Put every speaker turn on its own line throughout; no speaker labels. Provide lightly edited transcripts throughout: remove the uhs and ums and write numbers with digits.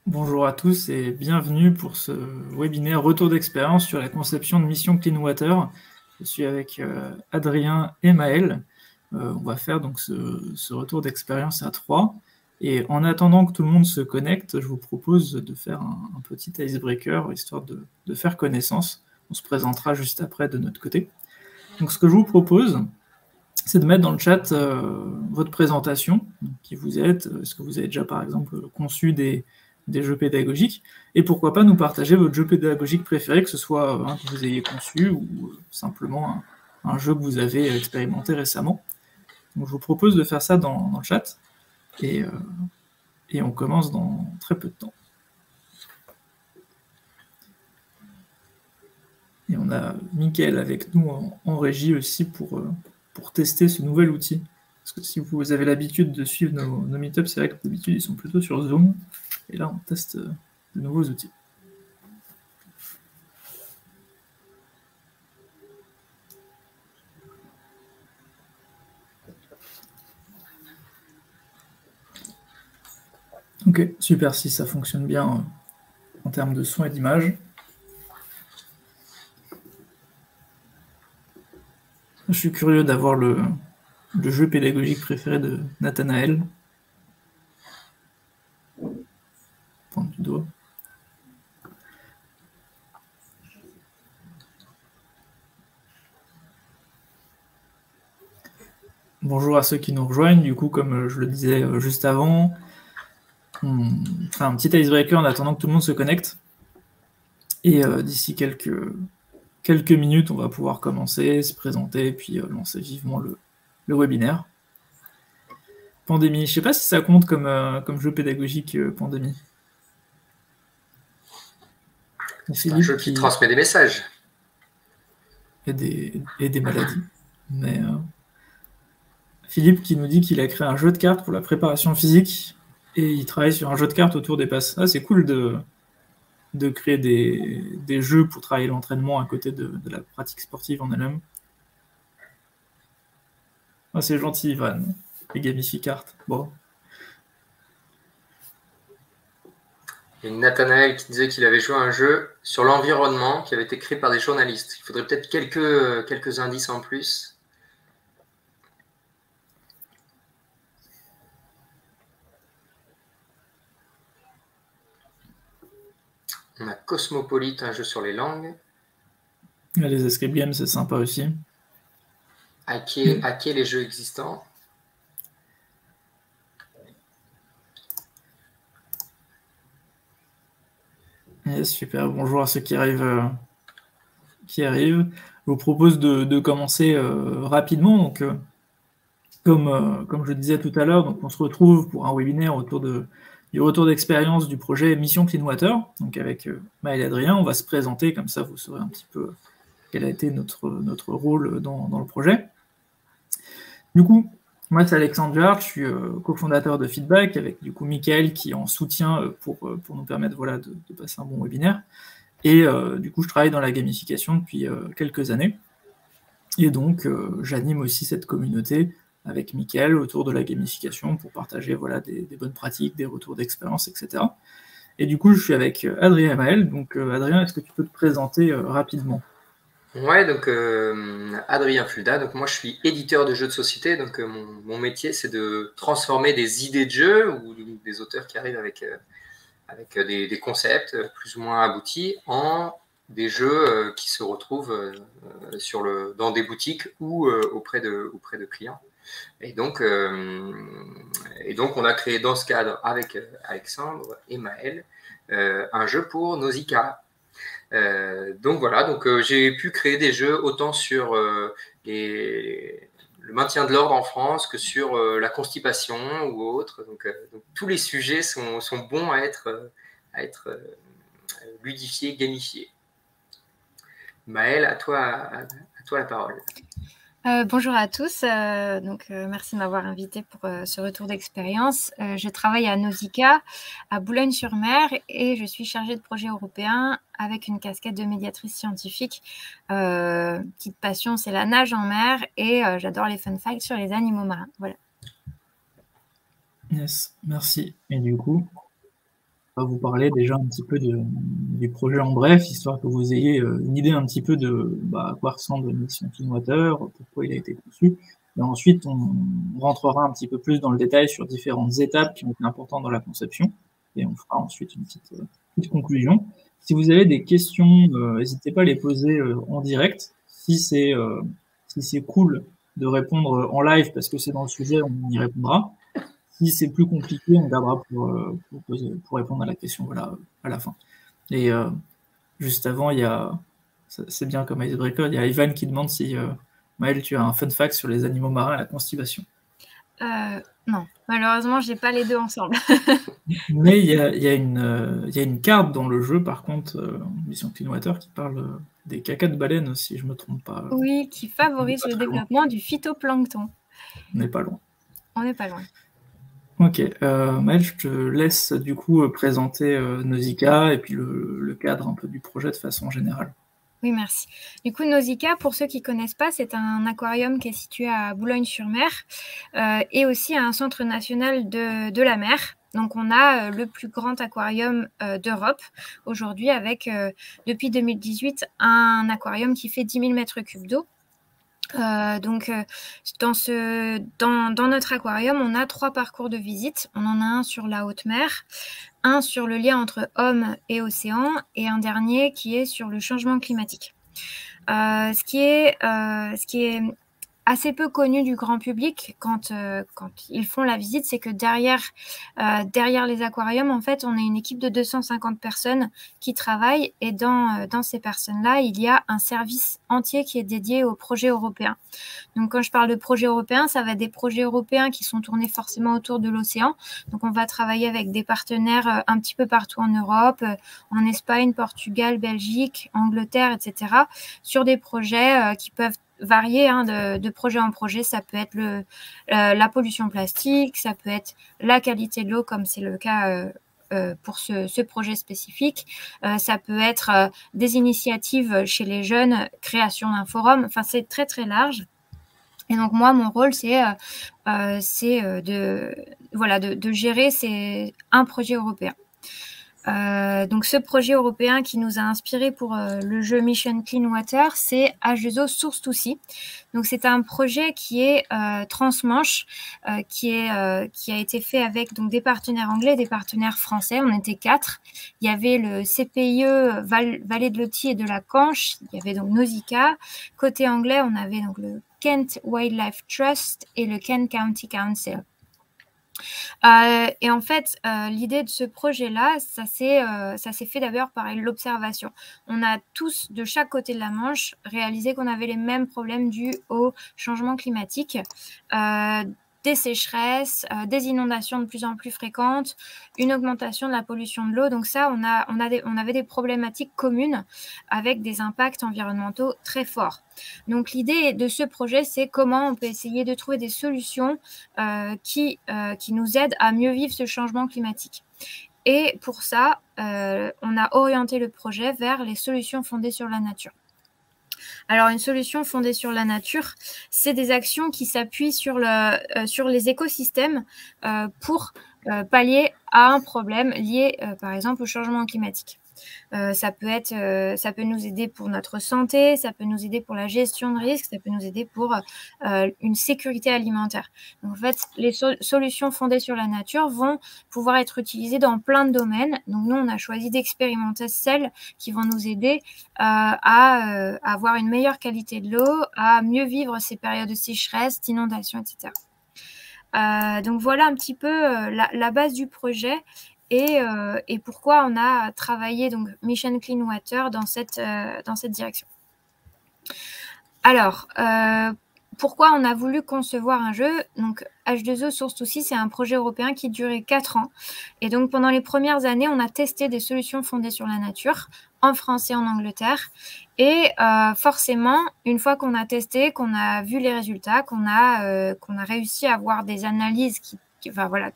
Bonjour à tous et bienvenue pour ce webinaire retour d'expérience sur la conception de mission Clean Water. Je suis avec Adrien et Maël. On va faire donc ce retour d'expérience à 3. Et en attendant que tout le monde se connecte, je vous propose de faire un petit icebreaker, histoire de faire connaissance. On se présentera juste après de notre côté. Donc ce que je vous propose, c'est de mettre dans le chat votre présentation, qui vous êtes, est-ce que vous avez déjà par exemple conçu des jeux pédagogiques, et pourquoi pas nous partager votre jeu pédagogique préféré, que ce soit un que vous ayez conçu ou simplement un jeu que vous avez expérimenté récemment. Donc je vous propose de faire ça dans le chat, et on commence dans très peu de temps. Et on a Mickaël avec nous en régie aussi pour tester ce nouvel outil. Parce que si vous avez l'habitude de suivre nos meet-ups, c'est vrai que d'habitude ils sont plutôt sur Zoom. Et là, on teste de nouveaux outils. Ok, super, si ça fonctionne bien en termes de son et d'image. Je suis curieux d'avoir le jeu pédagogique préféré de Nathanaël. Pointe du doigt. Bonjour à ceux qui nous rejoignent. Du coup, comme je le disais juste avant, on fera un petit icebreaker en attendant que tout le monde se connecte. Et d'ici quelques minutes, on va pouvoir commencer, se présenter, puis lancer vivement le webinaire. Pandémie, je ne sais pas si ça compte comme jeu pédagogique, Pandémie.
C'est un jeu qui transmet des messages.
Et des maladies. Mais Philippe qui nous dit qu'il a créé un jeu de cartes pour la préparation physique et il travaille sur un jeu de cartes autour des passes. Ah, c'est cool de créer des jeux pour travailler l'entraînement à côté de la pratique sportive en elle-même. Ah, c'est gentil, Ivan. Les gamifie cartes. Bon.
Il y a Nathanaël qui disait qu'il avait joué à un jeu sur l'environnement qui avait été créé par des journalistes. Il faudrait peut-être quelques indices en plus. On a Cosmopolite, un jeu sur les langues.
Les escape games, c'est sympa aussi.
Hacker les jeux existants.
Yes, super. Bonjour à ceux qui arrivent. Je vous propose de commencer rapidement. Donc, comme je le disais tout à l'heure, donc on se retrouve pour un webinaire autour du retour d'expérience du projet Mission Clean Water. Donc avec Maël et Adrien, on va se présenter, comme ça vous saurez un petit peu quel a été notre rôle dans le projet. Du coup, moi c'est Alexandre Duhart, je suis cofondateur de Feedback, avec du coup Mickaël qui est en soutien pour nous permettre voilà, de passer un bon webinaire. Et du coup, je travaille dans la gamification depuis quelques années. Et donc, j'anime aussi cette communauté avec Mickaël autour de la gamification pour partager voilà, des bonnes pratiques, des retours d'expérience, etc. Et du coup, je suis avec Adrien et Maël. Donc, Adrien, est-ce que tu peux te présenter rapidement?
Ouais, donc Adrien Fulda. Donc moi, je suis éditeur de jeux de société. Donc mon métier, c'est de transformer des idées de jeux ou des auteurs qui arrivent avec des concepts plus ou moins aboutis en des jeux qui se retrouvent dans des boutiques ou auprès de clients. Et donc, on a créé dans ce cadre avec Alexandre et Maël un jeu pour Nausicaa. Donc voilà, j'ai pu créer des jeux autant sur le maintien de l'ordre en France que sur la constipation ou autre. Donc tous les sujets sont bons à être ludifiés, gamifiés. Maëlle, à toi la parole.
Bonjour à tous, merci de m'avoir invité pour ce retour d'expérience. Je travaille à Nausicaa, à Boulogne-sur-Mer, et je suis chargée de projet européen avec une casquette de médiatrice scientifique. Petite passion, c'est la nage en mer, et j'adore les fun facts sur les animaux marins. Voilà.
Yes, merci. Et du coup, On va vous parler déjà un petit peu du projet en bref, histoire que vous ayez une idée un petit peu de à quoi ressemble Mission Clean Water, pourquoi il a été conçu. Et ensuite, on rentrera un petit peu plus dans le détail sur différentes étapes qui ont été importantes dans la conception. Et on fera ensuite une petite conclusion. Si vous avez des questions, n'hésitez pas à les poser en direct. Si c'est cool de répondre en live parce que c'est dans le sujet, on y répondra. Si c'est plus compliqué, on gardera pour répondre à la question à la fin. Et juste avant, c'est bien comme Icebreaker, il y a Ivan qui demande si Maëlle, tu as un fun fact sur les animaux marins et la constipation.
Non, malheureusement, j'ai pas les deux ensemble.
Mais il y a une carte dans le jeu, par contre, Mission Clean Water, qui parle des cacas de baleine, si je me trompe pas.
Oui, qui favorise le développement du phytoplancton.
On n'est pas loin.
On n'est pas loin.
Ok, Maëlle, je te laisse du coup présenter Nausicaa et puis le cadre un peu du projet de façon générale.
Oui, merci. Du coup, Nausicaa, pour ceux qui ne connaissent pas, c'est un aquarium qui est situé à Boulogne-sur-Mer et aussi un centre national de la mer. Donc, on a le plus grand aquarium d'Europe aujourd'hui avec, depuis 2018, un aquarium qui fait 10 000 mètres cubes d'eau. Donc, dans notre aquarium, on a 3 parcours de visite. On en a un sur la haute mer, un sur le lien entre hommes et océan, et un dernier qui est sur le changement climatique. Ce qui est assez peu connu du grand public quand ils font la visite, c'est que derrière les aquariums, en fait, on a une équipe de 250 personnes qui travaillent, et dans ces personnes-là, il y a un service entier qui est dédié aux projets européens. Donc, quand je parle de projets européens, ça va être des projets européens qui sont tournés forcément autour de l'océan. Donc, on va travailler avec des partenaires un petit peu partout en Europe, en Espagne, Portugal, Belgique, Angleterre, etc., sur des projets qui peuvent varier de projet en projet. Ça peut être la pollution plastique, ça peut être la qualité de l'eau, comme c'est le cas pour ce projet spécifique. Ça peut être des initiatives chez les jeunes, création d'un forum. Enfin, c'est très, très large. Et donc, moi, mon rôle, c'est de gérer un projet européen. Donc, ce projet européen qui nous a inspiré pour le jeu Mission Clean Water, c'est H2O Source to Sea. Donc, c'est un projet qui est transmanche, qui a été fait avec donc des partenaires anglais et des partenaires français. On était 4. Il y avait le CPIE Vallée de l'Authie et de la Canche. Il y avait donc Nausicaa. Côté anglais, on avait donc le Kent Wildlife Trust et le Kent County Council. Et en fait, l'idée de ce projet-là, ça s'est fait d'abord par l'observation. On a tous, de chaque côté de la Manche, réalisé qu'on avait les mêmes problèmes dus au changement climatique. Des sécheresses, des inondations de plus en plus fréquentes, une augmentation de la pollution de l'eau. Donc ça, on avait des problématiques communes avec des impacts environnementaux très forts. Donc l'idée de ce projet, c'est comment on peut essayer de trouver des solutions qui nous aident à mieux vivre ce changement climatique. Et pour ça, on a orienté le projet vers les solutions fondées sur la nature. Alors, une solution fondée sur la nature, c'est des actions qui s'appuient sur les écosystèmes pour pallier à un problème lié, par exemple, au changement climatique. Ça peut nous aider pour notre santé, ça peut nous aider pour la gestion de risques, ça peut nous aider pour une sécurité alimentaire. Donc, en fait, les solutions fondées sur la nature vont pouvoir être utilisées dans plein de domaines. Donc, nous, on a choisi d'expérimenter celles qui vont nous aider à avoir une meilleure qualité de l'eau, à mieux vivre ces périodes de sécheresse, d'inondation, etc. Donc, voilà un petit peu la base du projet. Et pourquoi on a travaillé donc Mission Clean Water dans cette direction. Alors, pourquoi on a voulu concevoir un jeu? Donc, H2O Source to Sea, c'est un projet européen qui durait 4 ans. Et donc, pendant les premières années, on a testé des solutions fondées sur la nature, en France et en Angleterre. Et forcément, une fois qu'on a testé, qu'on a vu les résultats, qu'on a réussi à avoir des analyses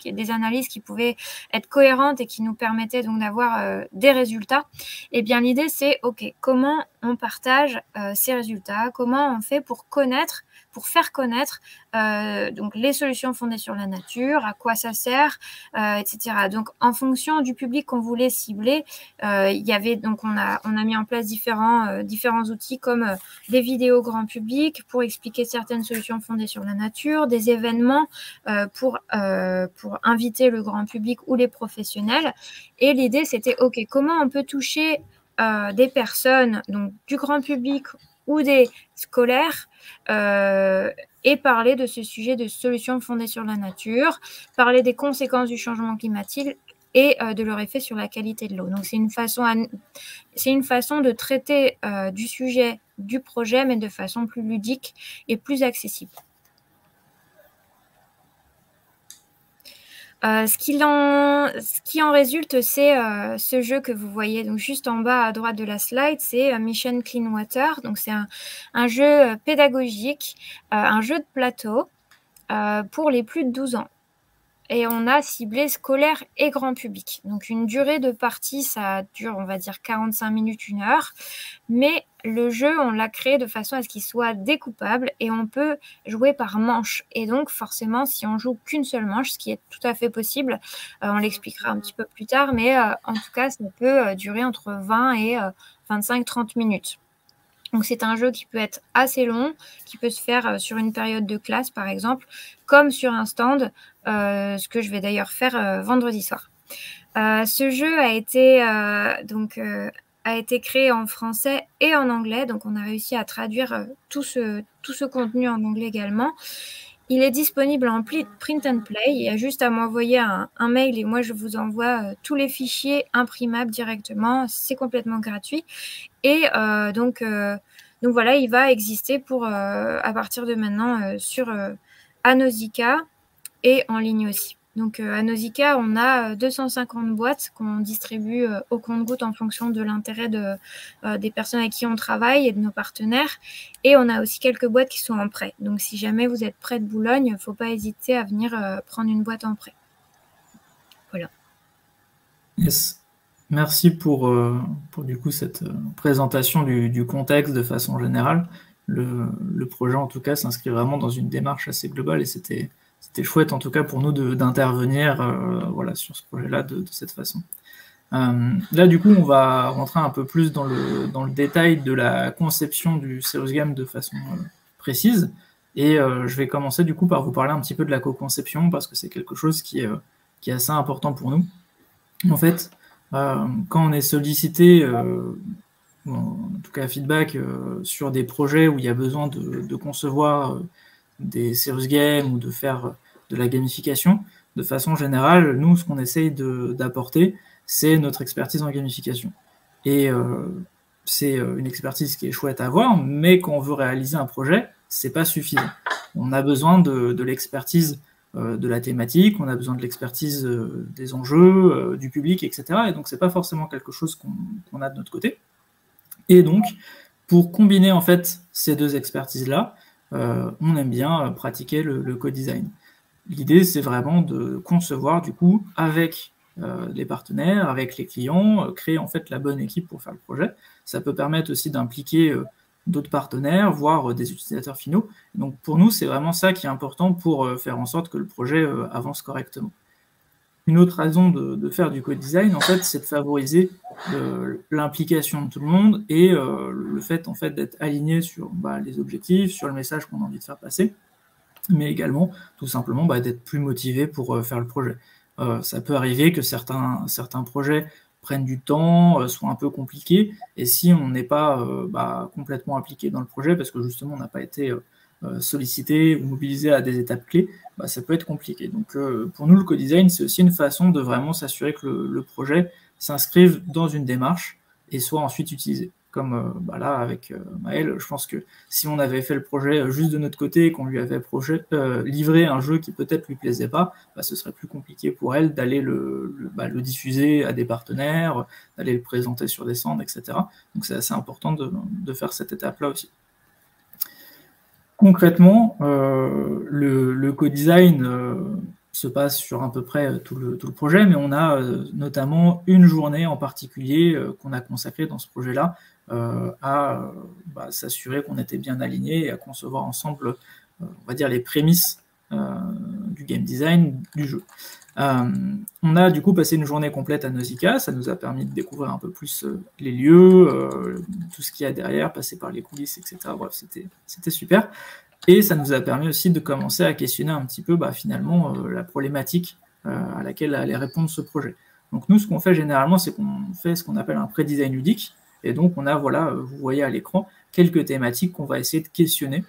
des analyses qui pouvaient être cohérentes et qui nous permettaient donc d'avoir des résultats, eh bien l'idée c'est, comment on partage ces résultats, comment on fait pour connaître pour faire connaître donc les solutions fondées sur la nature, à quoi ça sert, etc. Donc en fonction du public qu'on voulait cibler, il y avait donc on a mis en place différents outils comme des vidéos grand public pour expliquer certaines solutions fondées sur la nature, des événements pour inviter le grand public ou les professionnels. Et l'idée, c'était, OK, comment on peut toucher des personnes, donc du grand public ou des scolaires, et parler de ce sujet de solutions fondées sur la nature, parler des conséquences du changement climatique et de leur effet sur la qualité de l'eau. Donc, c'est une façon de traiter du sujet, du projet, mais de façon plus ludique et plus accessible. Ce qui en résulte, c'est ce jeu que vous voyez donc juste en bas à droite de la slide, c'est Mission Clean Water. Donc, c'est un jeu pédagogique, un jeu de plateau pour les plus de 12 ans. Et on a ciblé scolaire et grand public. Donc, une durée de partie, ça dure, on va dire, 45 minutes, 1 heure. Mais le jeu, on l'a créé de façon à ce qu'il soit découpable et on peut jouer par manche. Et donc, forcément, si on joue qu'une seule manche, ce qui est tout à fait possible, on l'expliquera un petit peu plus tard, mais en tout cas, ça peut durer entre 20 et 25-30 minutes. Donc, c'est un jeu qui peut être assez long, qui peut se faire sur une période de classe, par exemple, comme sur un stand, ce que je vais d'ailleurs faire vendredi soir. Ce jeu a été créé en français et en anglais, donc on a réussi à traduire tout ce contenu en anglais également. Il est disponible en print and play. Il y a juste à m'envoyer un mail et moi, je vous envoie tous les fichiers imprimables directement. C'est complètement gratuit. Et donc voilà, il va exister à partir de maintenant sur Nausicaa et en ligne aussi. Donc à Nausicaa, on a 250 boîtes qu'on distribue au compte-gouttes en fonction de l'intérêt des personnes avec qui on travaille et de nos partenaires. Et on a aussi quelques boîtes qui sont en prêt. Donc si jamais vous êtes près de Boulogne, il ne faut pas hésiter à venir prendre une boîte en prêt. Voilà.
Yes. Merci pour du coup cette présentation du contexte de façon générale. Le projet en tout cas s'inscrit vraiment dans une démarche assez globale et c'était chouette en tout cas pour nous d'intervenir voilà, sur ce projet-là de cette façon. Là du coup on va rentrer un peu plus dans le détail de la conception du Serious Game de façon précise et je vais commencer du coup par vous parler un petit peu de la co-conception parce que c'est quelque chose qui est assez important pour nous. En fait, quand on est sollicité, en tout cas feedback, sur des projets où il y a besoin de concevoir des serious games ou de faire de la gamification, de façon générale, nous, ce qu'on essaye d'apporter, c'est notre expertise en gamification. Et c'est une expertise qui est chouette à avoir, mais quand on veut réaliser un projet, c'est pas suffisant. On a besoin de l'expertise de la thématique, on a besoin de l'expertise des enjeux, du public, etc. Et donc, c'est pas forcément quelque chose qu'on a de notre côté. Et donc, pour combiner en fait ces deux expertises-là, on aime bien pratiquer le co-design. L'idée, c'est vraiment de concevoir, du coup, avec les partenaires, avec les clients, créer en fait la bonne équipe pour faire le projet. Ça peut permettre aussi d'impliquer d'autres partenaires, voire des utilisateurs finaux. Donc pour nous, c'est vraiment ça qui est important pour faire en sorte que le projet avance correctement. Une autre raison de faire du co-design, en fait, c'est de favoriser l'implication de tout le monde et le fait, en fait, d'être aligné sur les objectifs, sur le message qu'on a envie de faire passer, mais également, tout simplement, d'être plus motivé pour faire le projet. Ça peut arriver que certains projets prennent du temps, soient un peu compliqués, et si on n'est pas complètement impliqué dans le projet, parce que justement on n'a pas été sollicité ou mobilisé à des étapes clés, ça peut être compliqué. Donc pour nous, le co-design, c'est aussi une façon de vraiment s'assurer que le projet s'inscrive dans une démarche et soit ensuite utilisé. Comme là, avec Maël, je pense que si on avait fait le projet juste de notre côté et qu'on lui avait livré un jeu qui peut-être lui plaisait pas, ce serait plus compliqué pour elle d'aller le diffuser à des partenaires, d'aller le présenter sur des stands, etc. Donc c'est assez important de faire cette étape-là aussi. Concrètement, le co-design se passe sur à peu près tout le projet, mais on a notamment une journée en particulier qu'on a consacrée dans ce projet-là à s'assurer qu'on était bien aligné et à concevoir ensemble on va dire, les prémices du game design du jeu. On a du coup passé une journée complète à Nausicaa, ça nous a permis de découvrir un peu plus les lieux, tout ce qu'il y a derrière, passer par les coulisses, etc. Bref, c'était super. Et ça nous a permis aussi de commencer à questionner un petit peu finalement la problématique à laquelle allait répondre ce projet. Donc nous, ce qu'on fait généralement, c'est qu'on fait ce qu'on appelle un pré-design ludique, et donc on a, voilà, vous voyez à l'écran, quelques thématiques qu'on va essayer de questionner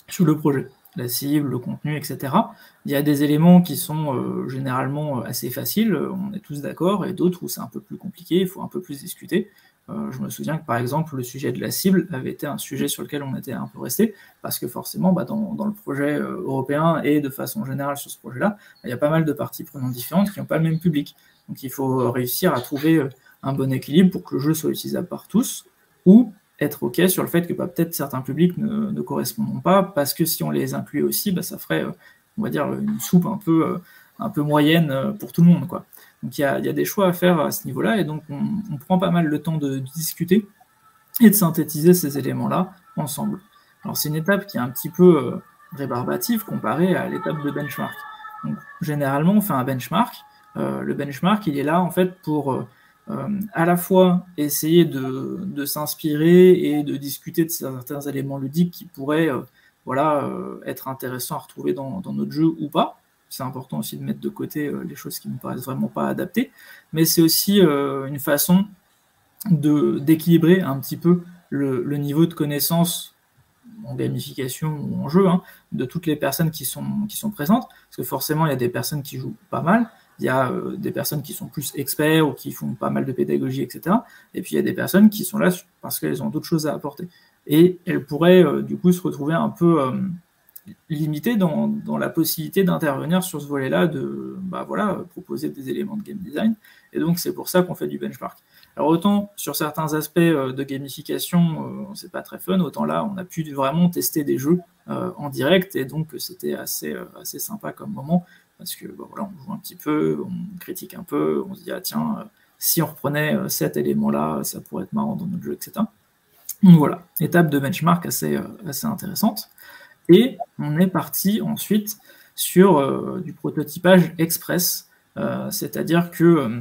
sur le projet. La cible, le contenu, etc. Il y a des éléments qui sont généralement assez faciles, on est tous d'accord, et d'autres où c'est un peu plus compliqué, il faut un peu plus discuter. Je me souviens que par exemple le sujet de la cible avait été un sujet sur lequel on était un peu resté, parce que forcément dans le projet européen et de façon générale sur ce projet-là, il y a pas mal de parties prenantes différentes qui n'ont pas le même public. Donc il faut réussir à trouver un bon équilibre pour que le jeu soit utilisable par tous, ou être OK sur le fait que peut-être certains publics ne correspondront pas, parce que si on les incluait aussi, ça ferait, on va dire, une soupe un peu moyenne pour tout le monde, quoi. Donc il y a des choix à faire à ce niveau-là, et donc on prend pas mal le temps de discuter et de synthétiser ces éléments-là ensemble. Alors c'est une étape qui est un petit peu rébarbative comparée à l'étape de benchmark. Donc généralement on fait un benchmark. Le benchmark il est là en fait pour à la fois essayer de s'inspirer et de discuter de certains éléments ludiques qui pourraient être intéressants à retrouver dans notre jeu ou pas. C'est important aussi de mettre de côté les choses qui ne me paraissent vraiment pas adaptées, mais c'est aussi une façon d'équilibrer un petit peu le niveau de connaissance en gamification ou en jeu de toutes les personnes qui sont présentes, parce que forcément il y a des personnes qui jouent pas mal, il y a des personnes qui sont plus experts ou qui font pas mal de pédagogie, etc. Et puis il y a des personnes qui sont là parce qu'elles ont d'autres choses à apporter. Et elles pourraient du coup se retrouver un peu limitées dans la possibilité d'intervenir sur ce volet-là, de proposer des éléments de game design. Et donc c'est pour ça qu'on fait du benchmark. Alors autant sur certains aspects de gamification, c'est pas très fun, autant là on a pu vraiment tester des jeux en direct, et donc c'était assez sympa comme moment, parce que on joue un petit peu, on critique un peu, on se dit tiens, si on reprenait cet élément-là, ça pourrait être marrant dans notre jeu, etc. Donc voilà, étape de benchmark assez intéressante. Et on est parti ensuite sur du prototypage express, c'est-à-dire que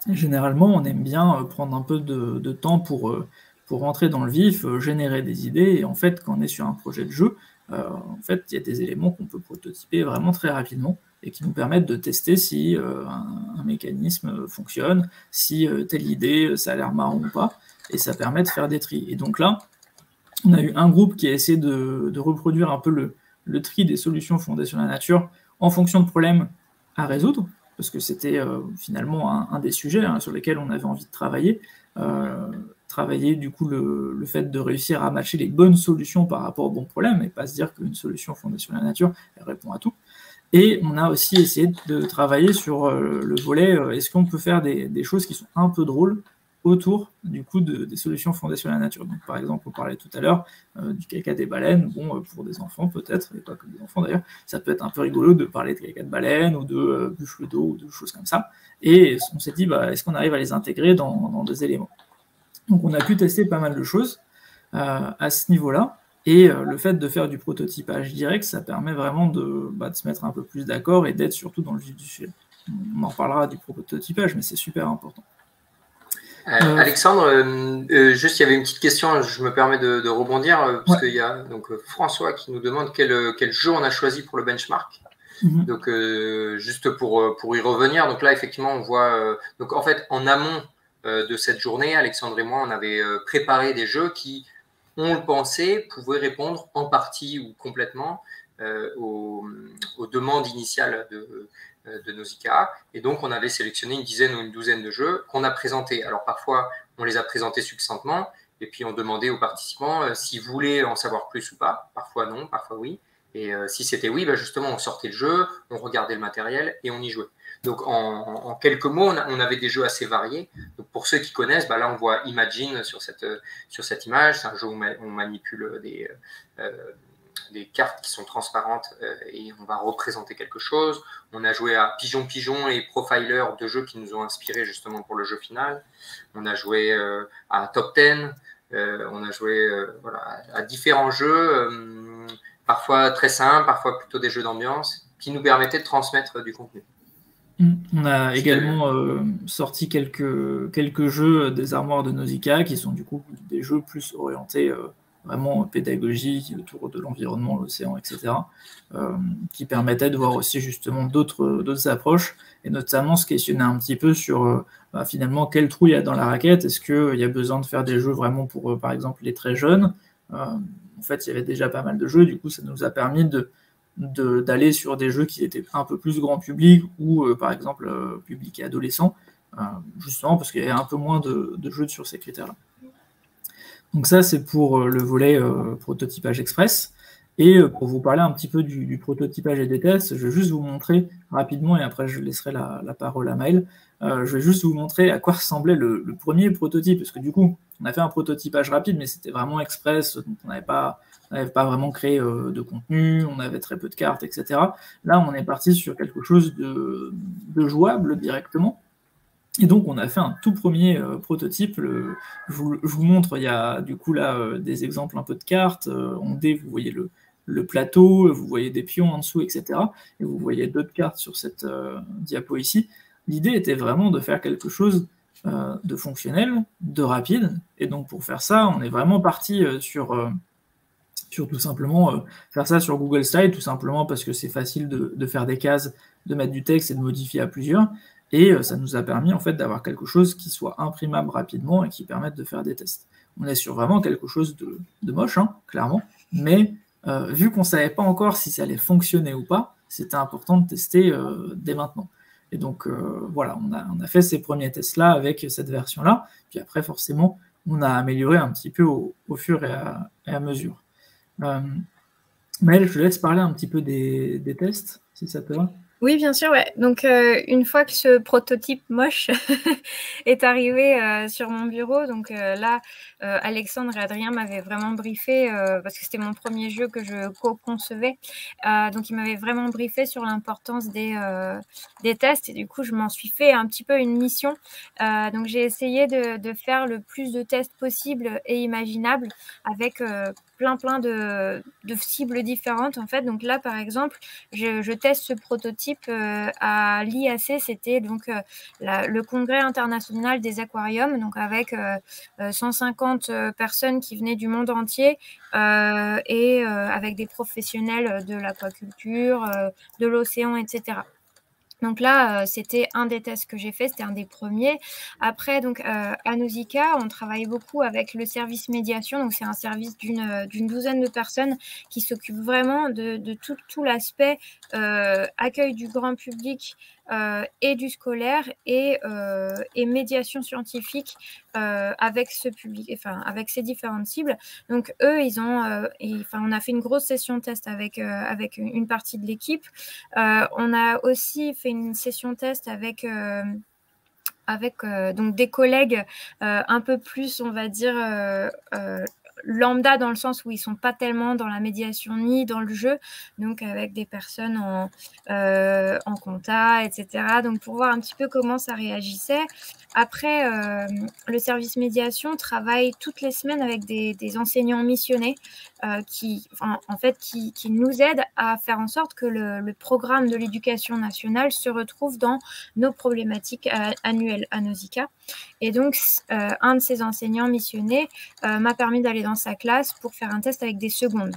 généralement on aime bien prendre un peu de temps pour rentrer dans le vif, générer des idées, et en fait quand on est sur un projet de jeu, en fait il y a des éléments qu'on peut prototyper vraiment très rapidement et qui nous permettent de tester si un mécanisme fonctionne, si telle idée ça a l'air marrant ou pas, et ça permet de faire des tris. Et donc là, on a eu un groupe qui a essayé de reproduire un peu le tri des solutions fondées sur la nature en fonction de problèmes à résoudre, parce que c'était finalement un des sujets sur lesquels on avait envie de travailler. Travailler du coup le fait de réussir à matcher les bonnes solutions par rapport aux bons problèmes, et pas se dire qu'une solution fondée sur la nature, elle répond à tout. Et on a aussi essayé de travailler sur le volet, est-ce qu'on peut faire des choses qui sont un peu drôles autour du coup des solutions fondées sur la nature. Donc par exemple, on parlait tout à l'heure du caca des baleines. Bon, pour des enfants peut-être, et pas que des enfants d'ailleurs, ça peut être un peu rigolo de parler de caca de baleine ou de buffle d'eau ou de choses comme ça. Et on s'est dit, est-ce qu'on arrive à les intégrer dans des éléments? Donc on a pu tester pas mal de choses à ce niveau-là. Et le fait de faire du prototypage direct, ça permet vraiment de se mettre un peu plus d'accord et d'être surtout dans le vif du sujet. On en reparlera du prototypage, mais c'est super important.
Alexandre, juste il y avait une petite question, je me permets de rebondir, parce qu'il y a donc François qui nous demande quel jeu on a choisi pour le benchmark. Donc juste pour y revenir, donc là effectivement on voit, donc en fait en amont de cette journée, Alexandre et moi on avait préparé des jeux qui, on le pensait, pouvaient répondre en partie ou complètement aux demandes initiales de Nausicaa. Et donc, on avait sélectionné une dizaine ou une douzaine de jeux qu'on a présentés. Alors, parfois, on les a présentés succinctement, et puis on demandait aux participants s'ils voulaient en savoir plus ou pas. Parfois non, parfois oui. Et si c'était oui, justement, on sortait le jeu, on regardait le matériel et on y jouait. Donc, en quelques mots, on avait des jeux assez variés. Donc, pour ceux qui connaissent, là, on voit Imagine sur cette image. C'est un jeu où on manipule des cartes qui sont transparentes et on va représenter quelque chose. On a joué à Pigeon Pigeon et Profiler, deux jeux qui nous ont inspirés justement pour le jeu final. On a joué à Top 10. On a joué à différents jeux. parfois très simples, parfois plutôt des jeux d'ambiance, qui nous permettaient de transmettre du contenu.
On a également sorti quelques jeux des armoires de Nausicaa, qui sont du coup des jeux plus orientés vraiment pédagogiques autour de l'environnement, l'océan, etc., qui permettaient de voir aussi justement d'autres approches, et notamment se questionner un petit peu sur finalement quel trou il y a dans la raquette. Est-ce qu'il y a besoin de faire des jeux vraiment pour, par exemple, les très jeunes? En fait, il y avait déjà pas mal de jeux, du coup ça nous a permis d'aller sur des jeux qui étaient un peu plus grand public ou par exemple public et adolescent, justement parce qu'il y avait un peu moins de jeux sur ces critères-là. Donc ça, c'est pour le volet prototypage express. Et pour vous parler un petit peu du prototypage et des tests, je vais juste vous montrer rapidement, et après je laisserai la parole à Maël, je vais juste vous montrer à quoi ressemblait le premier prototype, parce que du coup, on a fait un prototypage rapide, mais c'était vraiment express, donc on n'avait pas vraiment créé de contenu, on avait très peu de cartes, etc. Là, on est parti sur quelque chose de jouable directement. Et donc, on a fait un tout premier prototype. Je vous montre, il y a du coup là des exemples un peu de cartes. En D, vous voyez le plateau, vous voyez des pions en dessous, etc. Et vous voyez d'autres cartes sur cette diapo ici. L'idée était vraiment de faire quelque chose de fonctionnel, de rapide. Et donc, pour faire ça, on est vraiment parti sur tout simplement faire ça sur Google Style, tout simplement parce que c'est facile de faire des cases, de mettre du texte et de modifier à plusieurs. Et ça nous a permis en fait d'avoir quelque chose qui soit imprimable rapidement et qui permette de faire des tests. On est sur vraiment quelque chose de moche, hein, clairement, mais vu qu'on ne savait pas encore si ça allait fonctionner ou pas, c'était important de tester dès maintenant. Et donc voilà, on a fait ces premiers tests-là avec cette version-là, puis après forcément, on a amélioré un petit peu au fur et à mesure. Maëlle, je te laisse parler un petit peu des tests, si ça te va.
Oui, bien sûr, ouais. Donc, une fois que ce prototype moche est arrivé sur mon bureau, donc là, Alexandre et Adrien m'avaient vraiment briefé, parce que c'était mon premier jeu que je co-concevais. Donc, ils m'avaient vraiment briefé sur l'importance des tests. Et du coup, je m'en suis fait un petit peu une mission. Donc, j'ai essayé de faire le plus de tests possible et imaginables avec plein de cibles différentes, en fait. Donc là, par exemple, je teste ce prototype à l'IAC, c'était donc le congrès international des aquariums, donc avec 150 personnes qui venaient du monde entier et avec des professionnels de l'aquaculture, de l'océan, etc. Donc là, c'était un des tests que j'ai fait, c'était un des premiers. Après, donc à Nausicaa, on travaille beaucoup avec le service médiation. Donc c'est un service d'une douzaine de personnes qui s'occupent vraiment de tout l'aspect accueil du grand public et du scolaire et médiation scientifique avec ce public, enfin avec ces différentes cibles. Donc eux, ils ont, on a fait une grosse session test avec une partie de l'équipe. On a aussi fait une session test avec donc des collègues un peu plus, on va dire, lambda, dans le sens où ils sont pas tellement dans la médiation ni dans le jeu, donc avec des personnes en compta, etc. Donc pour voir un petit peu comment ça réagissait. Après, le service médiation travaille toutes les semaines avec des enseignants missionnés qui nous aident à faire en sorte que le programme de l'éducation nationale se retrouve dans nos problématiques annuelles à Nausicaa. Et donc, un de ces enseignants missionnés m'a permis d'aller dans sa classe pour faire un test avec des secondes.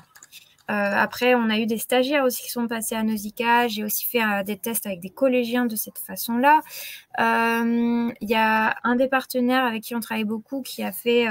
Après, on a eu des stagiaires aussi qui sont passés à Nausicaa. J'ai aussi fait des tests avec des collégiens de cette façon-là. Il y a un des partenaires avec qui on travaille beaucoup qui a fait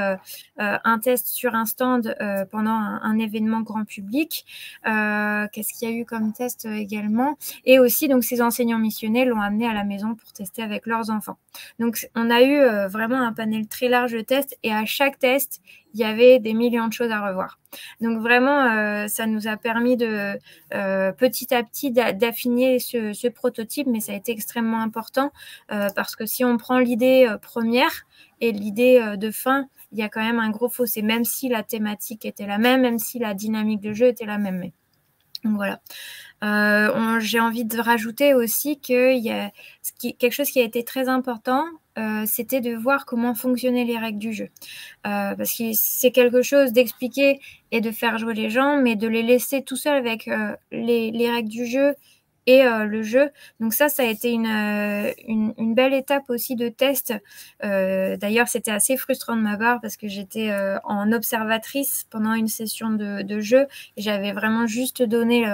un test sur un stand pendant un événement grand public. Qu'est-ce qu'il y a eu comme test également? Et aussi, donc, ces enseignants missionnés l'ont amené à la maison pour tester avec leurs enfants. Donc, on a eu vraiment un panel très large de tests, et à chaque test, il y avait des millions de choses à revoir. Donc vraiment, ça nous a permis de petit à petit d'affiner ce prototype, mais ça a été extrêmement important parce que si on prend l'idée première et l'idée de fin, il y a quand même un gros fossé, même si la thématique était la même si la dynamique de jeu était la même. Donc voilà. J'ai envie de rajouter aussi qu'il y a quelque chose qui a été très important, c'était de voir comment fonctionnaient les règles du jeu. Parce que c'est quelque chose d'expliquer et de faire jouer les gens, mais de les laisser tout seuls avec les règles du jeu et le jeu. Donc ça a été une belle étape aussi de test. D'ailleurs, c'était assez frustrant de ma part parce que j'étais en observatrice pendant une session de jeu et j'avais vraiment juste donné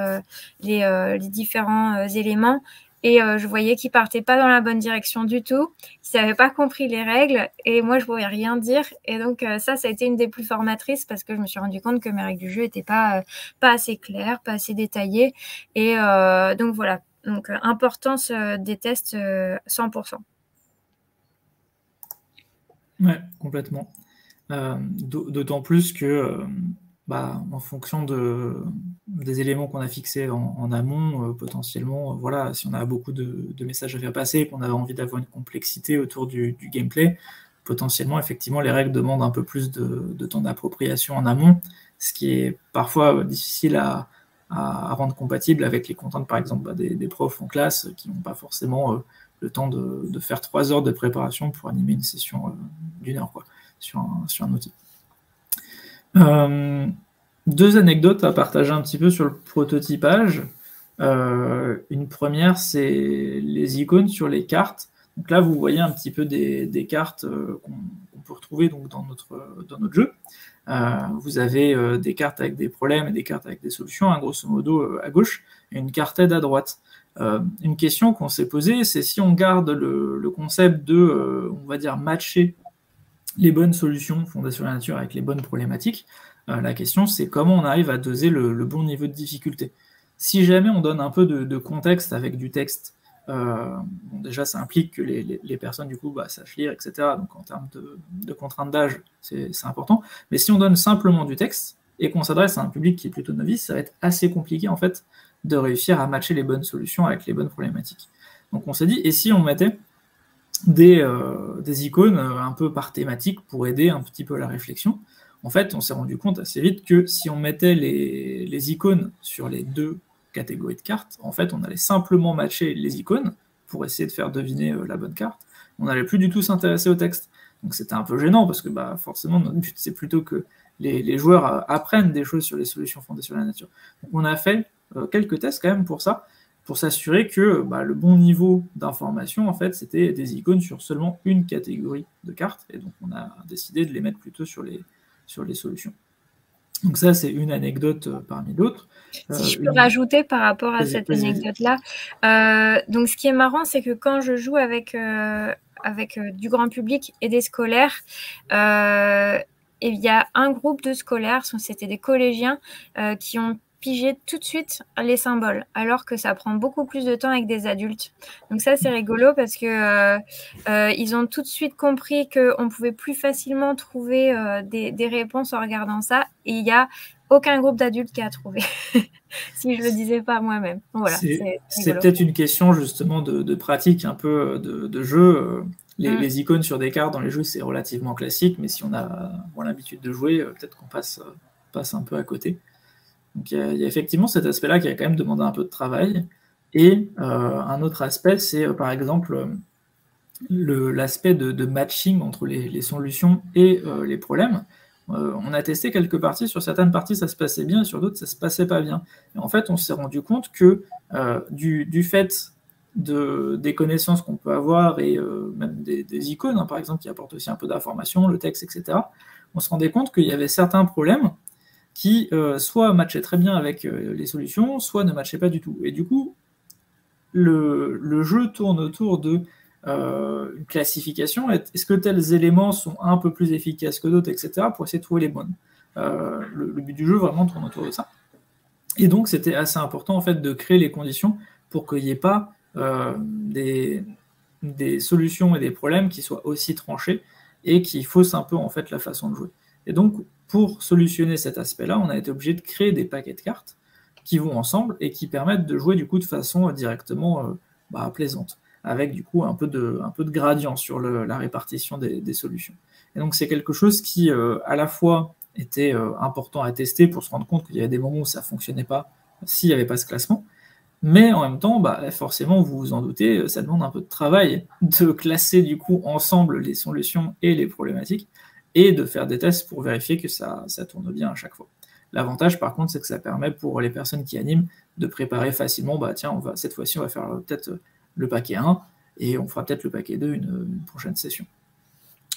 les différents éléments et je voyais qu'ils partaient pas dans la bonne direction du tout, qu'ils n'avaient pas compris les règles et moi je pouvais rien dire et donc ça a été une des plus formatrices parce que je me suis rendu compte que mes règles du jeu n'étaient pas assez claires, pas assez détaillées et donc voilà, donc importance des tests 100%.
Ouais, complètement. D'autant plus que en fonction des éléments qu'on a fixés en amont, potentiellement, voilà, si on a beaucoup de messages à faire passer, qu'on a envie d'avoir une complexité autour du gameplay, potentiellement, effectivement, les règles demandent un peu plus de temps d'appropriation en amont, ce qui est parfois difficile à rendre compatible avec les contraintes, par exemple, des profs en classe qui n'ont pas forcément le temps de faire 3 heures de préparation pour animer une session d'1 heure, quoi, sur un outil. 2 anecdotes à partager un petit peu sur le prototypage. Une première, c'est les icônes sur les cartes. Donc là, vous voyez un petit peu des cartes qu'on peut retrouver donc, dans notre jeu. Vous avez des cartes avec des problèmes et des cartes avec des solutions, hein, grosso modo à gauche, et une carte aide à droite. Une question qu'on s'est posée, c'est si on garde le concept de, on va dire, matcher les bonnes solutions Fondation de la Nature avec les bonnes problématiques, la question c'est comment on arrive à doser le bon niveau de difficulté. Si jamais on donne un peu de contexte avec du texte, bon, déjà ça implique que les personnes du coup sachent lire, etc. Donc en termes de contraintes d'âge, c'est important. Mais si on donne simplement du texte et qu'on s'adresse à un public qui est plutôt novice, ça va être assez compliqué en fait de réussir à matcher les bonnes solutions avec les bonnes problématiques. Donc on s'est dit, et si on mettait des icônes un peu par thématique pour aider un petit peu la réflexion. En fait, on s'est rendu compte assez vite que si on mettait les icônes sur les 2 catégories de cartes, en fait, on allait simplement matcher les icônes pour essayer de faire deviner la bonne carte. On n'allait plus du tout s'intéresser au texte. Donc c'était un peu gênant parce que forcément, notre but, c'est plutôt que les joueurs apprennent des choses sur les solutions fondées sur la nature. Donc on a fait quelques tests quand même pour ça, pour s'assurer que le bon niveau d'information, en fait, c'était des icônes sur seulement une catégorie de cartes, et donc on a décidé de les mettre plutôt sur les solutions. Donc ça, c'est une anecdote parmi d'autres.
Si je peux rajouter par rapport à cette anecdote-là, donc ce qui est marrant, c'est que quand je joue avec du grand public et des scolaires, il y a un groupe de scolaires, c'était des collégiens, qui ont pigé tout de suite les symboles, alors que ça prend beaucoup plus de temps avec des adultes. Donc ça, c'est rigolo parce que ils ont tout de suite compris qu'on pouvait plus facilement trouver des réponses en regardant ça, et il n'y a aucun groupe d'adultes qui a trouvé, si je le disais pas moi-même. Voilà,
c'est peut-être une question justement de pratique, un peu de jeu. Les icônes sur des cartes dans les jeux, c'est relativement classique, mais si on a l'habitude de jouer, peut-être qu'on passe un peu à côté. Donc il y a effectivement cet aspect-là qui a quand même demandé un peu de travail. Et un autre aspect, c'est par exemple l'aspect de matching entre les solutions et les problèmes. On a testé quelques parties, sur certaines parties ça se passait bien, et sur d'autres ça se passait pas bien. Et en fait, on s'est rendu compte que du fait des connaissances qu'on peut avoir et même des icônes, hein, par exemple, qui apportent aussi un peu d'informations, le texte, etc., on se rendait compte qu'il y avait certains problèmes qui soit matchaient très bien avec les solutions, soit ne matchaient pas du tout. Et du coup, le jeu tourne autour de une classification. Est-ce que tels éléments sont un peu plus efficaces que d'autres, etc., pour essayer de trouver les bonnes. Le but du jeu vraiment tourne autour de ça. Et donc, c'était assez important en fait de créer les conditions pour qu'il n'y ait pas des solutions et des problèmes qui soient aussi tranchés et qui faussent un peu en fait la façon de jouer. Et donc, pour solutionner cet aspect-là, on a été obligé de créer des paquets de cartes qui vont ensemble et qui permettent de jouer du coup de façon directement plaisante, avec du coup un peu de gradient sur la répartition des solutions. Et donc c'est quelque chose qui à la fois était important à tester pour se rendre compte qu'il y avait des moments où ça ne fonctionnait pas s'il n'y avait pas ce classement. Mais en même temps, forcément, vous vous en doutez, ça demande un peu de travail de classer du coup ensemble les solutions et les problématiques et de faire des tests pour vérifier que ça tourne bien à chaque fois. L'avantage, par contre, c'est que ça permet pour les personnes qui animent de préparer facilement, tiens, cette fois-ci, on va faire peut-être le paquet 1 et on fera peut-être le paquet 2 une prochaine session.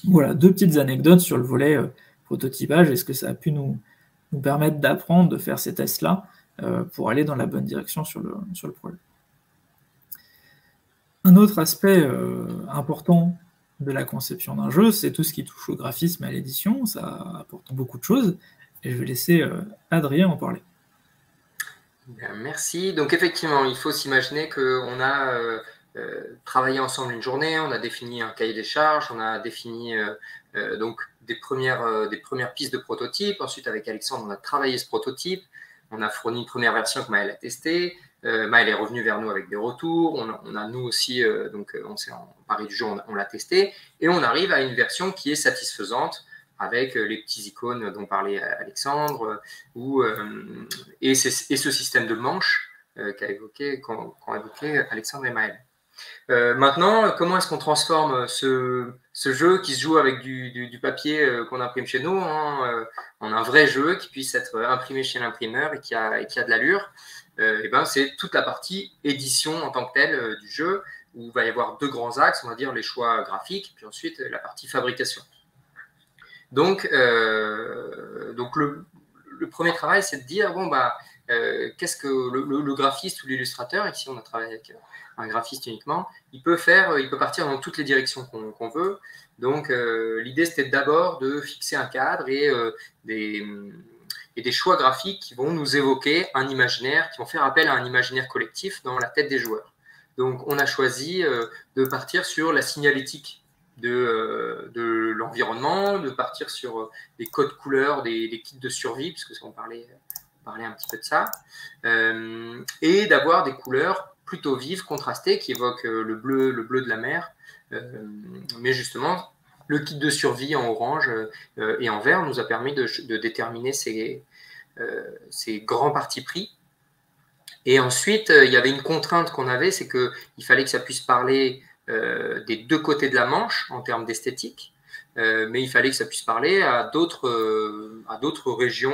Voilà, 2 petites anecdotes sur le volet prototypage et ce que ça a pu nous permettre d'apprendre, de faire ces tests-là pour aller dans la bonne direction sur le projet. Un autre aspect important de la conception d'un jeu, c'est tout ce qui touche au graphisme et à l'édition. Ça apporte beaucoup de choses. Et je vais laisser Adrien en parler.
Bien, merci. Donc effectivement, il faut s'imaginer qu'on a travaillé ensemble une journée, on a défini un cahier des charges, on a défini donc des premières pistes de prototype. Ensuite, avec Alexandre, on a travaillé ce prototype. On a fourni une première version que Maëlle a testée. Maëlle est revenue vers nous avec des retours. On a nous aussi, on s'est emparé du jeu, on l'a testé. Et on arrive à une version qui est satisfaisante avec les petits icônes dont parlait Alexandre et ce système de manches qu'ont évoqué Alexandre et Maëlle. Maintenant, comment est-ce qu'on transforme ce jeu qui se joue avec du papier qu'on imprime chez nous en un vrai jeu qui puisse être imprimé chez l'imprimeur et qui a de l'allure? C'est toute la partie édition en tant que telle du jeu, où il va y avoir 2 grands axes, on va dire les choix graphiques, puis ensuite la partie fabrication. Donc le premier travail, c'est de dire, qu'est-ce que le graphiste ou l'illustrateur, ici on a travaillé avec un graphiste uniquement, il peut partir dans toutes les directions qu'on veut. Donc l'idée, c'était d'abord de fixer un cadre et des choix graphiques qui vont nous évoquer un imaginaire, qui vont faire appel à un imaginaire collectif dans la tête des joueurs. Donc on a choisi de partir sur la signalétique de l'environnement, de partir sur des codes couleurs, des kits de survie, puisque on parlait un petit peu de ça, et d'avoir des couleurs plutôt vives, contrastées, qui évoquent le bleu de la mer, mais justement, le kit de survie en orange et en vert nous a permis de déterminer ces grands partis pris. Et ensuite, il y avait une contrainte qu'on avait, c'est qu'il fallait que ça puisse parler des 2 côtés de la Manche en termes d'esthétique, mais il fallait que ça puisse parler à d'autres régions,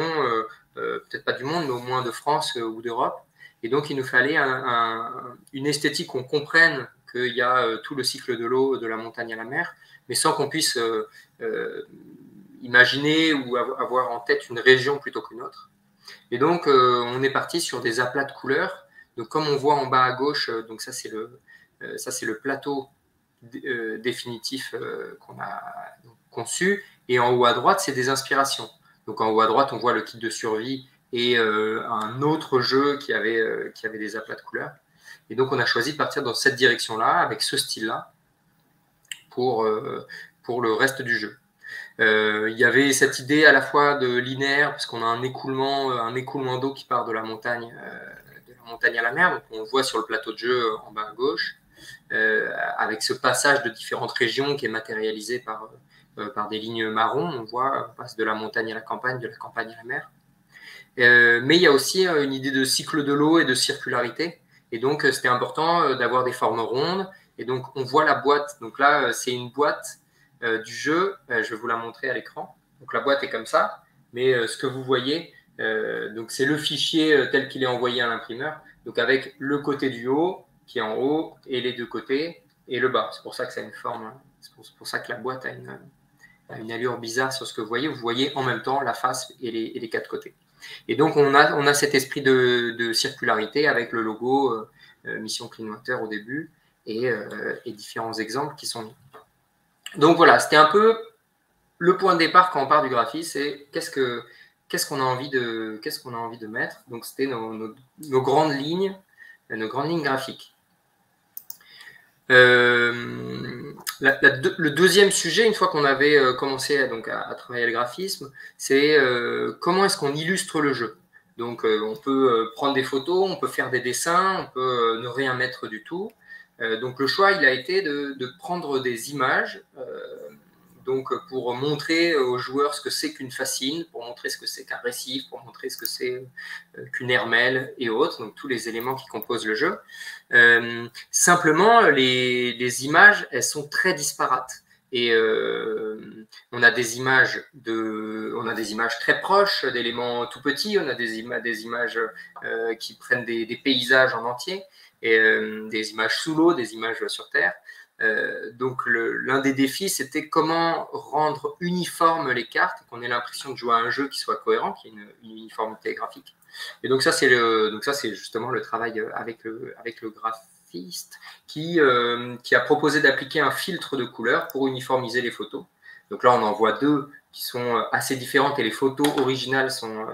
peut-être pas du monde, mais au moins de France ou d'Europe. Et donc, il nous fallait une esthétique qu'on comprenne qu'il y a tout le cycle de l'eau, de la montagne à la mer, mais sans qu'on puisse imaginer ou avoir en tête une région plutôt qu'une autre. Et donc, on est parti sur des aplats de couleurs. Donc, comme on voit en bas à gauche, donc ça, c'est le plateau définitif qu'on a conçu. Et en haut à droite, c'est des inspirations. Donc, en haut à droite, on voit le kit de survie et un autre jeu qui avait des aplats de couleurs. Et donc, on a choisi de partir dans cette direction-là, avec ce style-là, pour le reste du jeu. Il y avait cette idée à la fois de linéaire, parce qu'on a un écoulement d'eau qui part de la montagne à la mer. Donc, on le voit sur le plateau de jeu en bas à gauche, avec ce passage de différentes régions qui est matérialisé par des lignes marron. On voit, on passe de la montagne à la campagne, de la campagne à la mer. Mais il y a aussi une idée de cycle de l'eau et de circularité. Et donc, c'était important d'avoir des formes rondes. Et donc, on voit la boîte. Donc là, c'est une boîte du jeu. Je vais vous la montrer à l'écran. Donc, la boîte est comme ça. Mais ce que vous voyez, donc c'est le fichier tel qu'il est envoyé à l'imprimeur. Donc, avec le côté du haut qui est en haut et les 2 côtés et le bas. C'est pour ça que ça a une forme. C'est pour ça que la boîte a une allure bizarre sur ce que vous voyez. Vous voyez en même temps la face et les 4 côtés. Et donc, on a cet esprit de circularité avec le logo Mission Clean Water au début et différents exemples qui sont mis. Donc, voilà, c'était un peu le point de départ quand on part du graphisme, c'est qu'est-ce qu'on a envie de mettre. Donc, c'était nos grandes lignes graphiques. Le deuxième sujet, une fois qu'on avait commencé à travailler le graphisme, c'est comment est-ce qu'on illustre le jeu. Donc, on peut prendre des photos, on peut faire des dessins, on peut ne rien mettre du tout. Donc, le choix, il a été de prendre des images donc pour montrer aux joueurs ce que c'est qu'une fascine, pour montrer ce que c'est qu'un récif, pour montrer ce que c'est qu'une hermelle et autres, donc tous les éléments qui composent le jeu. Simplement, les images, elles sont très disparates. Et on a des images très proches d'éléments tout petits, on a des images qui prennent des paysages en entier, et des images sous l'eau, des images sur Terre. Donc l'un des défis, c'était comment rendre uniformes les cartes, qu'on ait l'impression de jouer à un jeu qui soit cohérent, qui ait une uniformité graphique. Et donc ça, c'est justement le travail avec le graphiste qui a proposé d'appliquer un filtre de couleurs pour uniformiser les photos. Donc là, on en voit deux qui sont assez différentes et les photos originales sont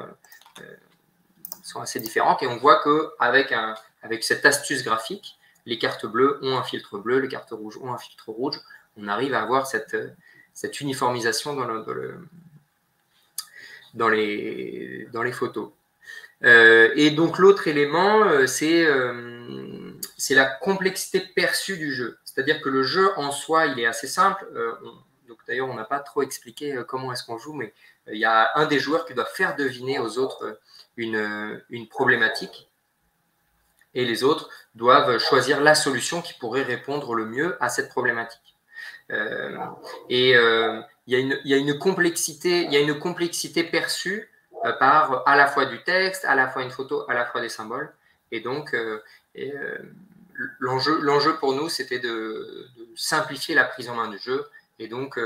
assez différentes. Et on voit qu'avec cette astuce graphique, les cartes bleues ont un filtre bleu, les cartes rouges ont un filtre rouge. On arrive à avoir cette uniformisation dans les photos. Et donc l'autre élément, c'est la complexité perçue du jeu. C'est-à-dire que le jeu en soi, il est assez simple. Donc d'ailleurs, on n'a pas trop expliqué comment est-ce qu'on joue, mais il y a un des joueurs qui doit faire deviner aux autres une problématique. Et les autres doivent choisir la solution qui pourrait répondre le mieux à cette problématique. Il y a une complexité perçue par à la fois du texte, à la fois une photo, à la fois des symboles. Et donc, l'enjeu pour nous, c'était de simplifier la prise en main du jeu. Et donc,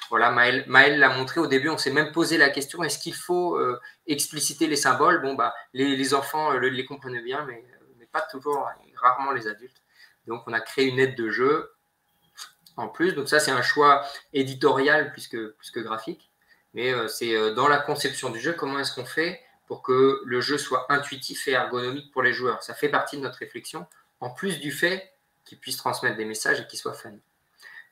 voilà, Maël l'a montré au début, on s'est même posé la question, est-ce qu'il faut expliciter les symboles? Bon, bah, les enfants les comprenaient bien, mais pas toujours, rarement les adultes. Donc, on a créé une aide de jeu en plus. Donc, ça, c'est un choix éditorial plus que graphique. Mais c'est dans la conception du jeu, comment est-ce qu'on fait pour que le jeu soit intuitif et ergonomique pour les joueurs. Ça fait partie de notre réflexion, en plus du fait qu'ils puissent transmettre des messages et qu'ils soient fun.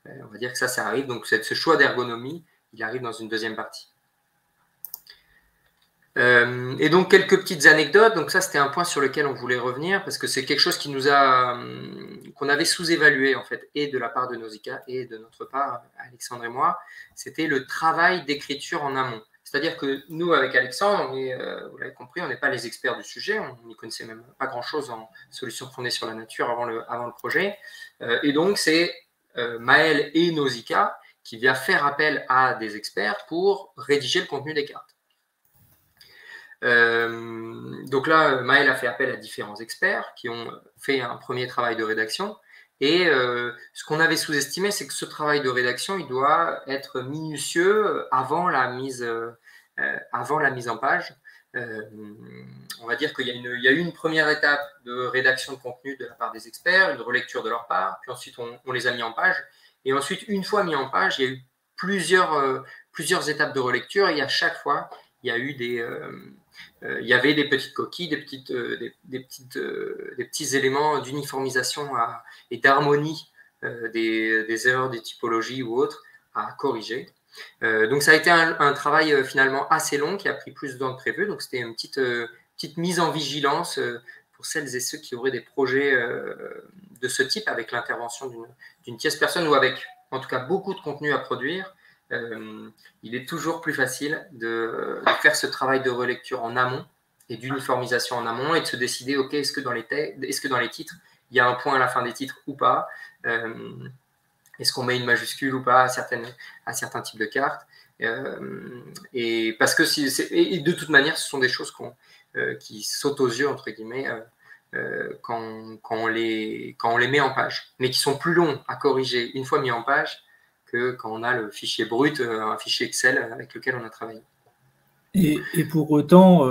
On va dire que ça arrive. Donc, ce choix d'ergonomie, il arrive dans une deuxième partie. Et donc, quelques petites anecdotes. Donc, ça, c'était un point sur lequel on voulait revenir parce que c'est quelque chose qu'on avait sous-évalué, en fait, et de la part de Nausicaa et de notre part, Alexandre et moi. C'était le travail d'écriture en amont. C'est-à-dire que nous, avec Alexandre, vous l'avez compris, on n'est pas les experts du sujet. On n'y connaissait même pas grand-chose en solutions fondées sur la nature avant le projet. Et donc, c'est Maël et Nausicaa qui vient faire appel à des experts pour rédiger le contenu des cartes. Donc là, Maël a fait appel à différents experts qui ont fait un premier travail de rédaction. Et ce qu'on avait sous-estimé, c'est que ce travail de rédaction, il doit être minutieux avant la mise en page. On va dire qu'il y a eu une première étape de rédaction de contenu de la part des experts, une relecture de leur part, puis ensuite on les a mis en page. Et ensuite, une fois mis en page, il y a eu plusieurs étapes de relecture et à chaque fois, il y a eu il y avait des petites coquilles, des petits éléments d'uniformisation et d'harmonie, des erreurs de typologie ou autres à corriger. Donc ça a été un travail finalement assez long qui a pris plus de temps que prévu. Donc c'était une petite mise en vigilance pour celles et ceux qui auraient des projets de ce type avec l'intervention d'une tierce personne ou avec en tout cas beaucoup de contenu à produire. Il est toujours plus facile de faire ce travail de relecture en amont et d'uniformisation en amont et de se décider, ok, est-ce que dans les titres, il y a un point à la fin des titres ou pas, est-ce qu'on met une majuscule ou pas à certains types de cartes, et parce que et de toute manière, ce sont des choses qui sautent aux yeux, entre guillemets, quand on les met en page, mais qui sont plus longs à corriger une fois mis en page que quand on a le fichier brut, un fichier Excel avec lequel on a travaillé.
Et pour autant,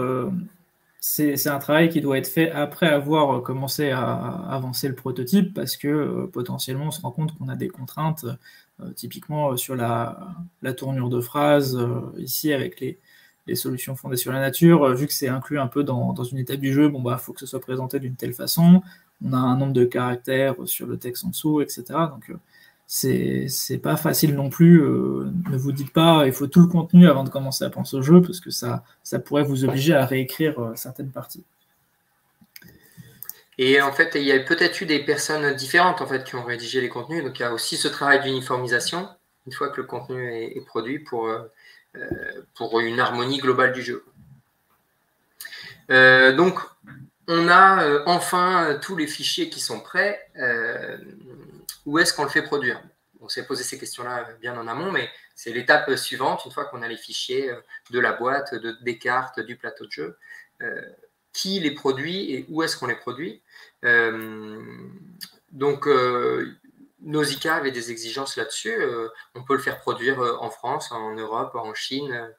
c'est un travail qui doit être fait après avoir commencé à avancer le prototype parce que potentiellement on se rend compte qu'on a des contraintes, typiquement sur la tournure de phrase, ici avec les solutions fondées sur la nature, vu que c'est inclus un peu dans une étape du jeu, bon bah faut que ce soit présenté d'une telle façon, on a un nombre de caractères sur le texte en dessous, etc. Donc c'est pas facile non plus, ne vous dites pas il faut tout le contenu avant de commencer à penser au jeu, parce que ça pourrait vous obliger à réécrire certaines parties.
Et en fait, il y a peut-être eu des personnes différentes en fait, qui ont rédigé les contenus, donc il y a aussi ce travail d'uniformisation, une fois que le contenu est produit pour une harmonie globale du jeu. Donc, on a enfin tous les fichiers qui sont prêts. Où est-ce qu'on le fait produire? On s'est posé ces questions-là bien en amont, mais c'est l'étape suivante, une fois qu'on a les fichiers de la boîte, des cartes, du plateau de jeu. Qui les produit et où est-ce qu'on les produit? Donc, Nausicaa avait des exigences là-dessus. On peut le faire produire en France, en Europe, en Chine,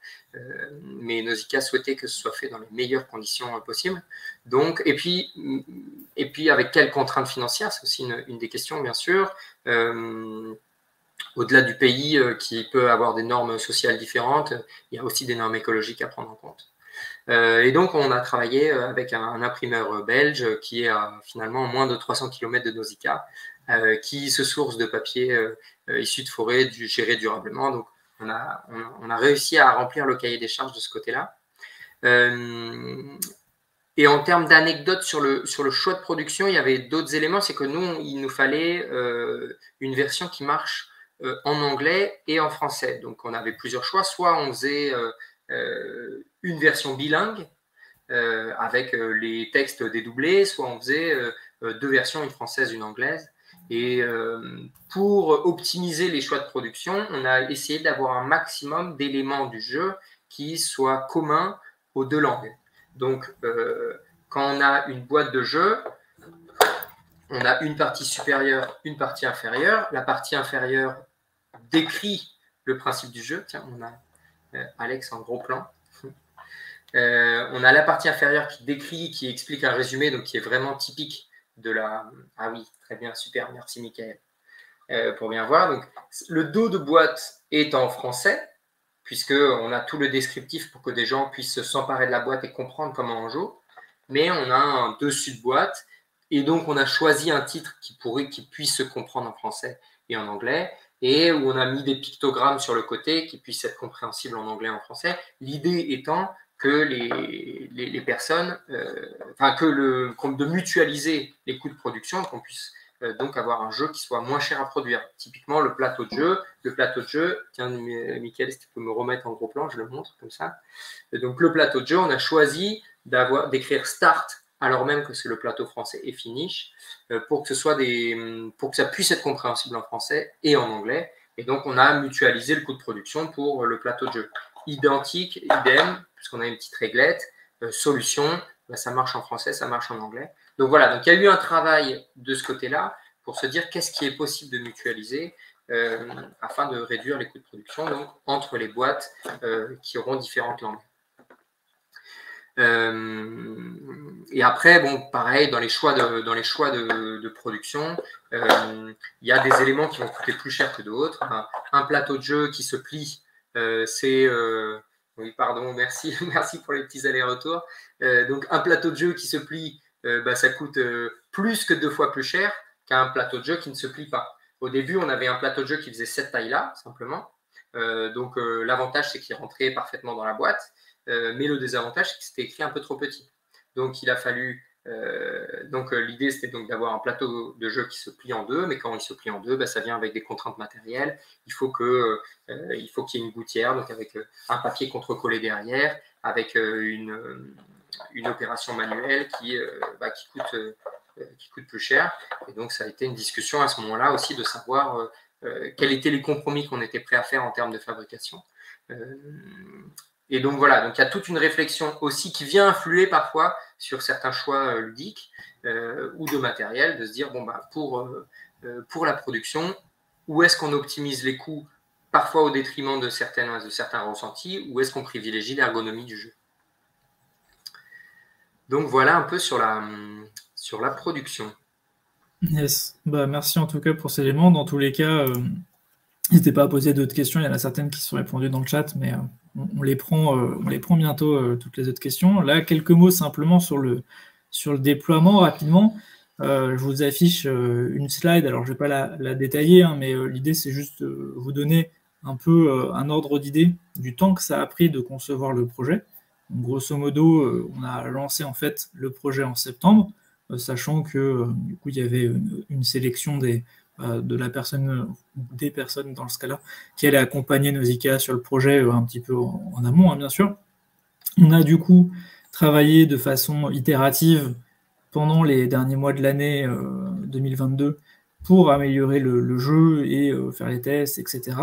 mais Nausicaa souhaitait que ce soit fait dans les meilleures conditions possibles. Donc, et puis avec quelles contraintes financières? C'est aussi une des questions, bien sûr. Au-delà du pays qui peut avoir des normes sociales différentes, il y a aussi des normes écologiques à prendre en compte. Et donc, on a travaillé avec un imprimeur belge qui est à finalement moins de 300 km de Nausicaa, qui se source de papier issu de forêt géré durablement. Donc, on a réussi à remplir le cahier des charges de ce côté-là. Et en termes d'anecdotes sur le choix de production, il y avait d'autres éléments. C'est que nous, il nous fallait une version qui marche en anglais et en français. Donc, on avait plusieurs choix. Soit on faisait une version bilingue avec les textes dédoublés, soit on faisait deux versions, une française, une anglaise. Et pour optimiser les choix de production, on a essayé d'avoir un maximum d'éléments du jeu qui soient communs aux deux langues. Donc, quand on a une boîte de jeu, on a une partie supérieure, une partie inférieure. La partie inférieure décrit le principe du jeu. Tiens, on a Alex en gros plan. On a la partie inférieure qui décrit, qui explique un résumé, donc qui est vraiment typique de la... Ah oui, très bien, super, merci Mickaël. Pour bien voir, donc, le dos de boîte est en français, puisqu'on a tout le descriptif pour que des gens puissent s'emparer de la boîte et comprendre comment on joue, mais on a un dessus de boîte, et donc on a choisi un titre qui puisse se comprendre en français et en anglais, et où on a mis des pictogrammes sur le côté qui puissent être compréhensibles en anglais et en français. L'idée étant que les personnes, de mutualiser les coûts de production, qu'on puisse donc avoir un jeu qui soit moins cher à produire. Typiquement, le plateau de jeu, tiens, Mickaël, si tu peux me remettre en gros plan, je le montre comme ça. Et donc, le plateau de jeu, on a choisi d'écrire Start, alors même que c'est le plateau français, et Finish, pour que ça puisse être compréhensible en français et en anglais. Et donc, on a mutualisé le coût de production pour le plateau de jeu. Identique, idem, puisqu'on a une petite réglette, solution, ça marche en français, ça marche en anglais. Donc voilà, donc il y a eu un travail de ce côté-là pour se dire qu'est-ce qui est possible de mutualiser afin de réduire les coûts de production donc, entre les boîtes qui auront différentes langues. Et après, bon, pareil, dans les choix de production, il y a des éléments qui vont coûter plus cher que d'autres. Un plateau de jeu qui se plie, c'est... oui, pardon, merci pour les petits allers-retours. Donc, un plateau de jeu qui se plie, ça coûte plus que 2 fois plus cher qu'un plateau de jeu qui ne se plie pas. Au début, on avait un plateau de jeu qui faisait cette taille-là, simplement. Donc, l'avantage, c'est qu'il rentrait parfaitement dans la boîte. Mais le désavantage, c'est que c'était écrit un peu trop petit. Donc, il a fallu... l'idée, c'était donc d'avoir un plateau de jeu qui se plie en deux, mais quand il se plie en deux, ça vient avec des contraintes matérielles. Il faut qu'il y ait une gouttière, donc avec un papier contre-collé derrière, avec une opération manuelle qui coûte plus cher. Et donc, ça a été une discussion à ce moment-là aussi de savoir quels étaient les compromis qu'on était prêt à faire en termes de fabrication. Et donc voilà, donc il y a toute une réflexion aussi qui vient influer parfois sur certains choix ludiques ou de matériel, de se dire, pour la production, où est-ce qu'on optimise les coûts, parfois au détriment de certains ressentis, ou est-ce qu'on privilégie l'ergonomie du jeu. Donc voilà un peu sur la production.
Yes, merci en tout cas pour ces éléments. Dans tous les cas, n'hésitez pas à poser d'autres questions, il y en a certaines qui sont répondues dans le chat, mais on les prend bientôt, toutes les autres questions. Là, quelques mots simplement sur le déploiement rapidement. Je vous affiche une slide, alors je ne vais pas la détailler, mais l'idée c'est juste vous donner un peu un ordre d'idée du temps que ça a pris de concevoir le projet. Donc, grosso modo, on a lancé en fait le projet en septembre, sachant que du coup il y avait une sélection de la personne, des personnes dans ce cas-là, qui allaient accompagner Nausicaa sur le projet un petit peu en amont, hein, bien sûr. On a du coup travaillé de façon itérative pendant les derniers mois de l'année 2022 pour améliorer le jeu et faire les tests, etc.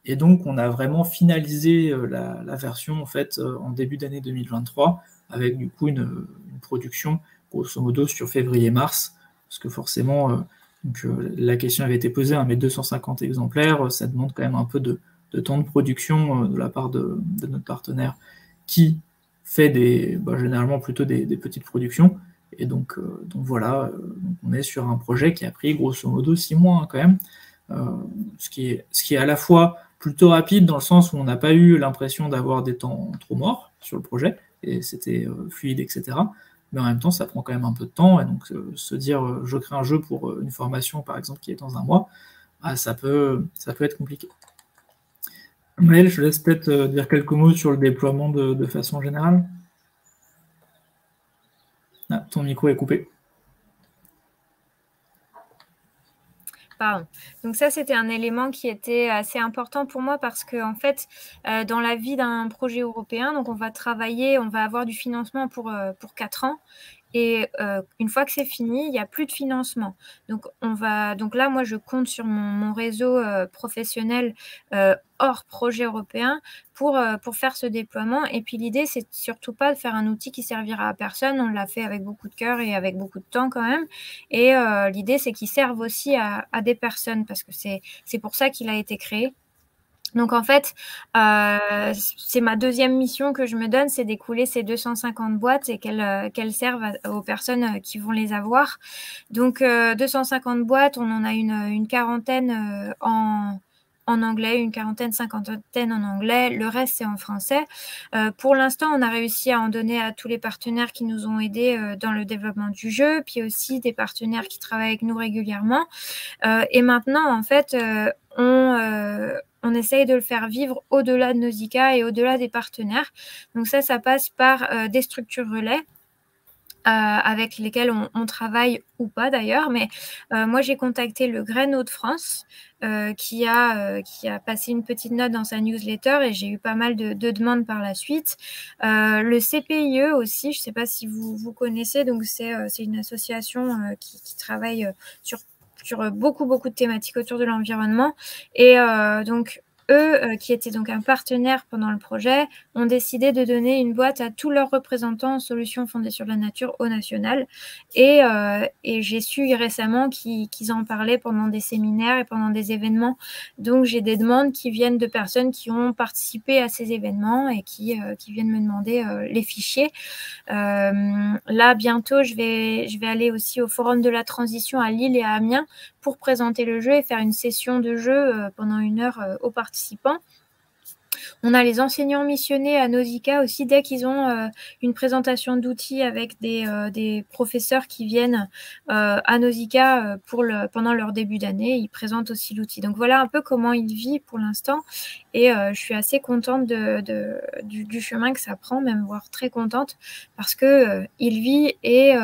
Et donc, on a vraiment finalisé la version en fait en début d'année 2023 avec du coup une production grosso modo sur février-mars, parce que forcément, la question avait été posée, hein, mais 250 exemplaires, ça demande quand même un peu de temps de production de la part de notre partenaire qui fait généralement plutôt des petites productions. Et donc voilà, on est sur un projet qui a pris grosso modo 6 mois hein, quand même, ce qui est à la fois plutôt rapide dans le sens où on n'a pas eu l'impression d'avoir des temps trop morts sur le projet, et c'était fluide, etc. Mais en même temps, ça prend quand même un peu de temps, et donc se dire je crée un jeu pour une formation par exemple qui est dans un mois, ça peut être compliqué. Maël, je laisse peut-être dire quelques mots sur le déploiement de façon générale. Ah, ton micro est coupé.
Pardon. Donc ça, c'était un élément qui était assez important pour moi parce que en fait, dans la vie d'un projet européen, donc on va avoir du financement pour 4 ans. Et une fois que c'est fini, il n'y a plus de financement. Donc là, moi, je compte sur mon réseau professionnel hors projet européen pour faire ce déploiement. Et puis l'idée, c'est surtout pas de faire un outil qui servira à personne. On l'a fait avec beaucoup de cœur et avec beaucoup de temps quand même. Et l'idée, c'est qu'il serve aussi à des personnes parce que c'est pour ça qu'il a été créé. Donc en fait, c'est ma deuxième mission que je me donne, c'est d'écouler ces 250 boîtes et qu'elles servent aux personnes qui vont les avoir. Donc 250 boîtes, on en a une quarantaine en anglais, une quarantaine, cinquantaine en anglais. Le reste, c'est en français. Pour l'instant, on a réussi à en donner à tous les partenaires qui nous ont aidés dans le développement du jeu, puis aussi des partenaires qui travaillent avec nous régulièrement. Et maintenant, en fait, on essaye de le faire vivre au-delà de Nausicaa et au-delà des partenaires. Donc ça passe par des structures relais avec lesquelles on travaille ou pas d'ailleurs. Mais moi, j'ai contacté le Grain de France qui a passé une petite note dans sa newsletter et j'ai eu pas mal de demandes par la suite. Le CPIE aussi, je ne sais pas si vous connaissez, donc c'est une association qui travaille sur beaucoup de thématiques autour de l'environnement. Et donc, eux, qui étaient donc un partenaire pendant le projet, ont décidé de donner une boîte à tous leurs représentants en solutions fondées sur la nature au national. Et j'ai su récemment qu'ils en parlaient pendant des séminaires et pendant des événements. Donc, j'ai des demandes qui viennent de personnes qui ont participé à ces événements et qui viennent me demander les fichiers. Là, bientôt, je vais aller aussi au Forum de la Transition à Lille et à Amiens pour présenter le jeu et faire une session de jeu pendant 1 heure aux participants. On a les enseignants missionnés à Nausicaa aussi, dès qu'ils ont une présentation d'outils avec des professeurs qui viennent à Nausicaa pendant leur début d'année, ils présentent aussi l'outil. Donc voilà un peu comment il vit pour l'instant et je suis assez contente du chemin que ça prend, même voire très contente parce que il vit et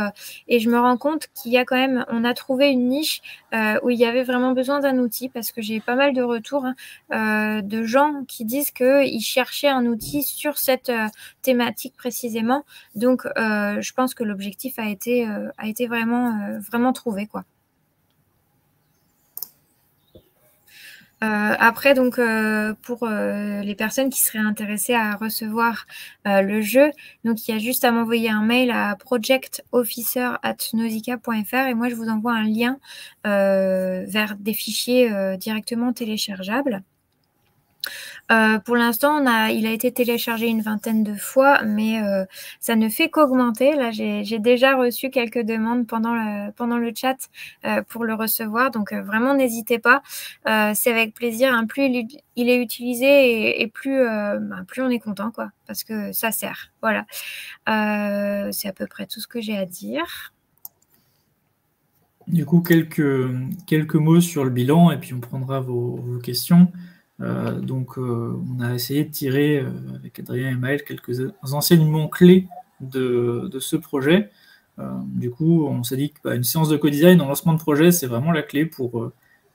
je me rends compte qu'il y a quand même, on a trouvé une niche où il y avait vraiment besoin d'un outil parce que j'ai pas mal de retours de gens qui disent qu'ils cherchaient un outil sur cette thématique précisément. Donc, je pense que l'objectif a été vraiment trouvé, quoi. Après, donc, pour les personnes qui seraient intéressées à recevoir le jeu, donc il y a juste à m'envoyer un mail à projectofficer@nausicaa.fr et moi je vous envoie un lien vers des fichiers directement téléchargeables. Pour l'instant, il a été téléchargé une 20aine de fois, mais ça ne fait qu'augmenter. Là, j'ai déjà reçu quelques demandes pendant le chat pour le recevoir, donc vraiment n'hésitez pas. C'est avec plaisir. Hein. Plus il est utilisé et plus on est content, quoi, parce que ça sert. Voilà. C'est à peu près tout ce que j'ai à dire.
Du coup, quelques mots sur le bilan et puis on prendra vos questions. On a essayé de tirer avec Adrien et Maël quelques enseignements clés de ce projet. Du coup, on s'est dit qu'une séance de co-design en lancement de projet, c'est vraiment la clé pour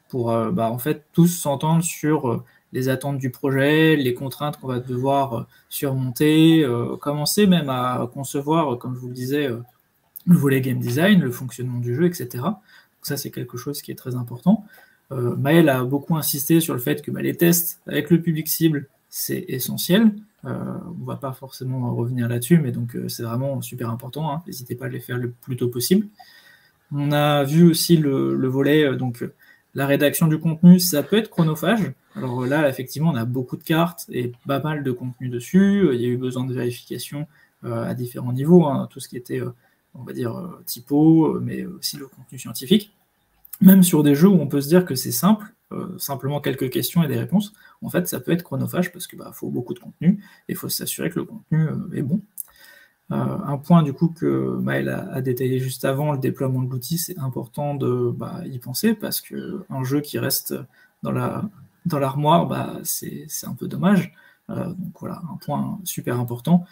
pour en fait tous s'entendre sur les attentes du projet, les contraintes qu'on va devoir surmonter, commencer même à concevoir, comme je vous le disais, le volet game design, le fonctionnement du jeu, etc. Donc ça, c'est quelque chose qui est très important. Maël a beaucoup insisté sur le fait que les tests avec le public cible, c'est essentiel. On ne va pas forcément revenir là-dessus, mais donc c'est vraiment super important. Hein. N'hésitez pas à les faire le plus tôt possible. On a vu aussi le volet, donc la rédaction du contenu, ça peut être chronophage. Alors là, effectivement, on a beaucoup de cartes et pas mal de contenu dessus. Il y a eu besoin de vérification à différents niveaux, hein, tout ce qui était, on va dire, typo, mais aussi le contenu scientifique. Même sur des jeux où on peut se dire que c'est simple, simplement quelques questions et des réponses, en fait, ça peut être chronophage parce qu'il faut beaucoup de contenu et il faut s'assurer que le contenu est bon. Un point du coup que Maël a détaillé juste avant, le déploiement de l'outil, c'est important de y penser parce qu'un jeu qui reste dans l'armoire, c'est un peu dommage. Donc voilà, un point super important.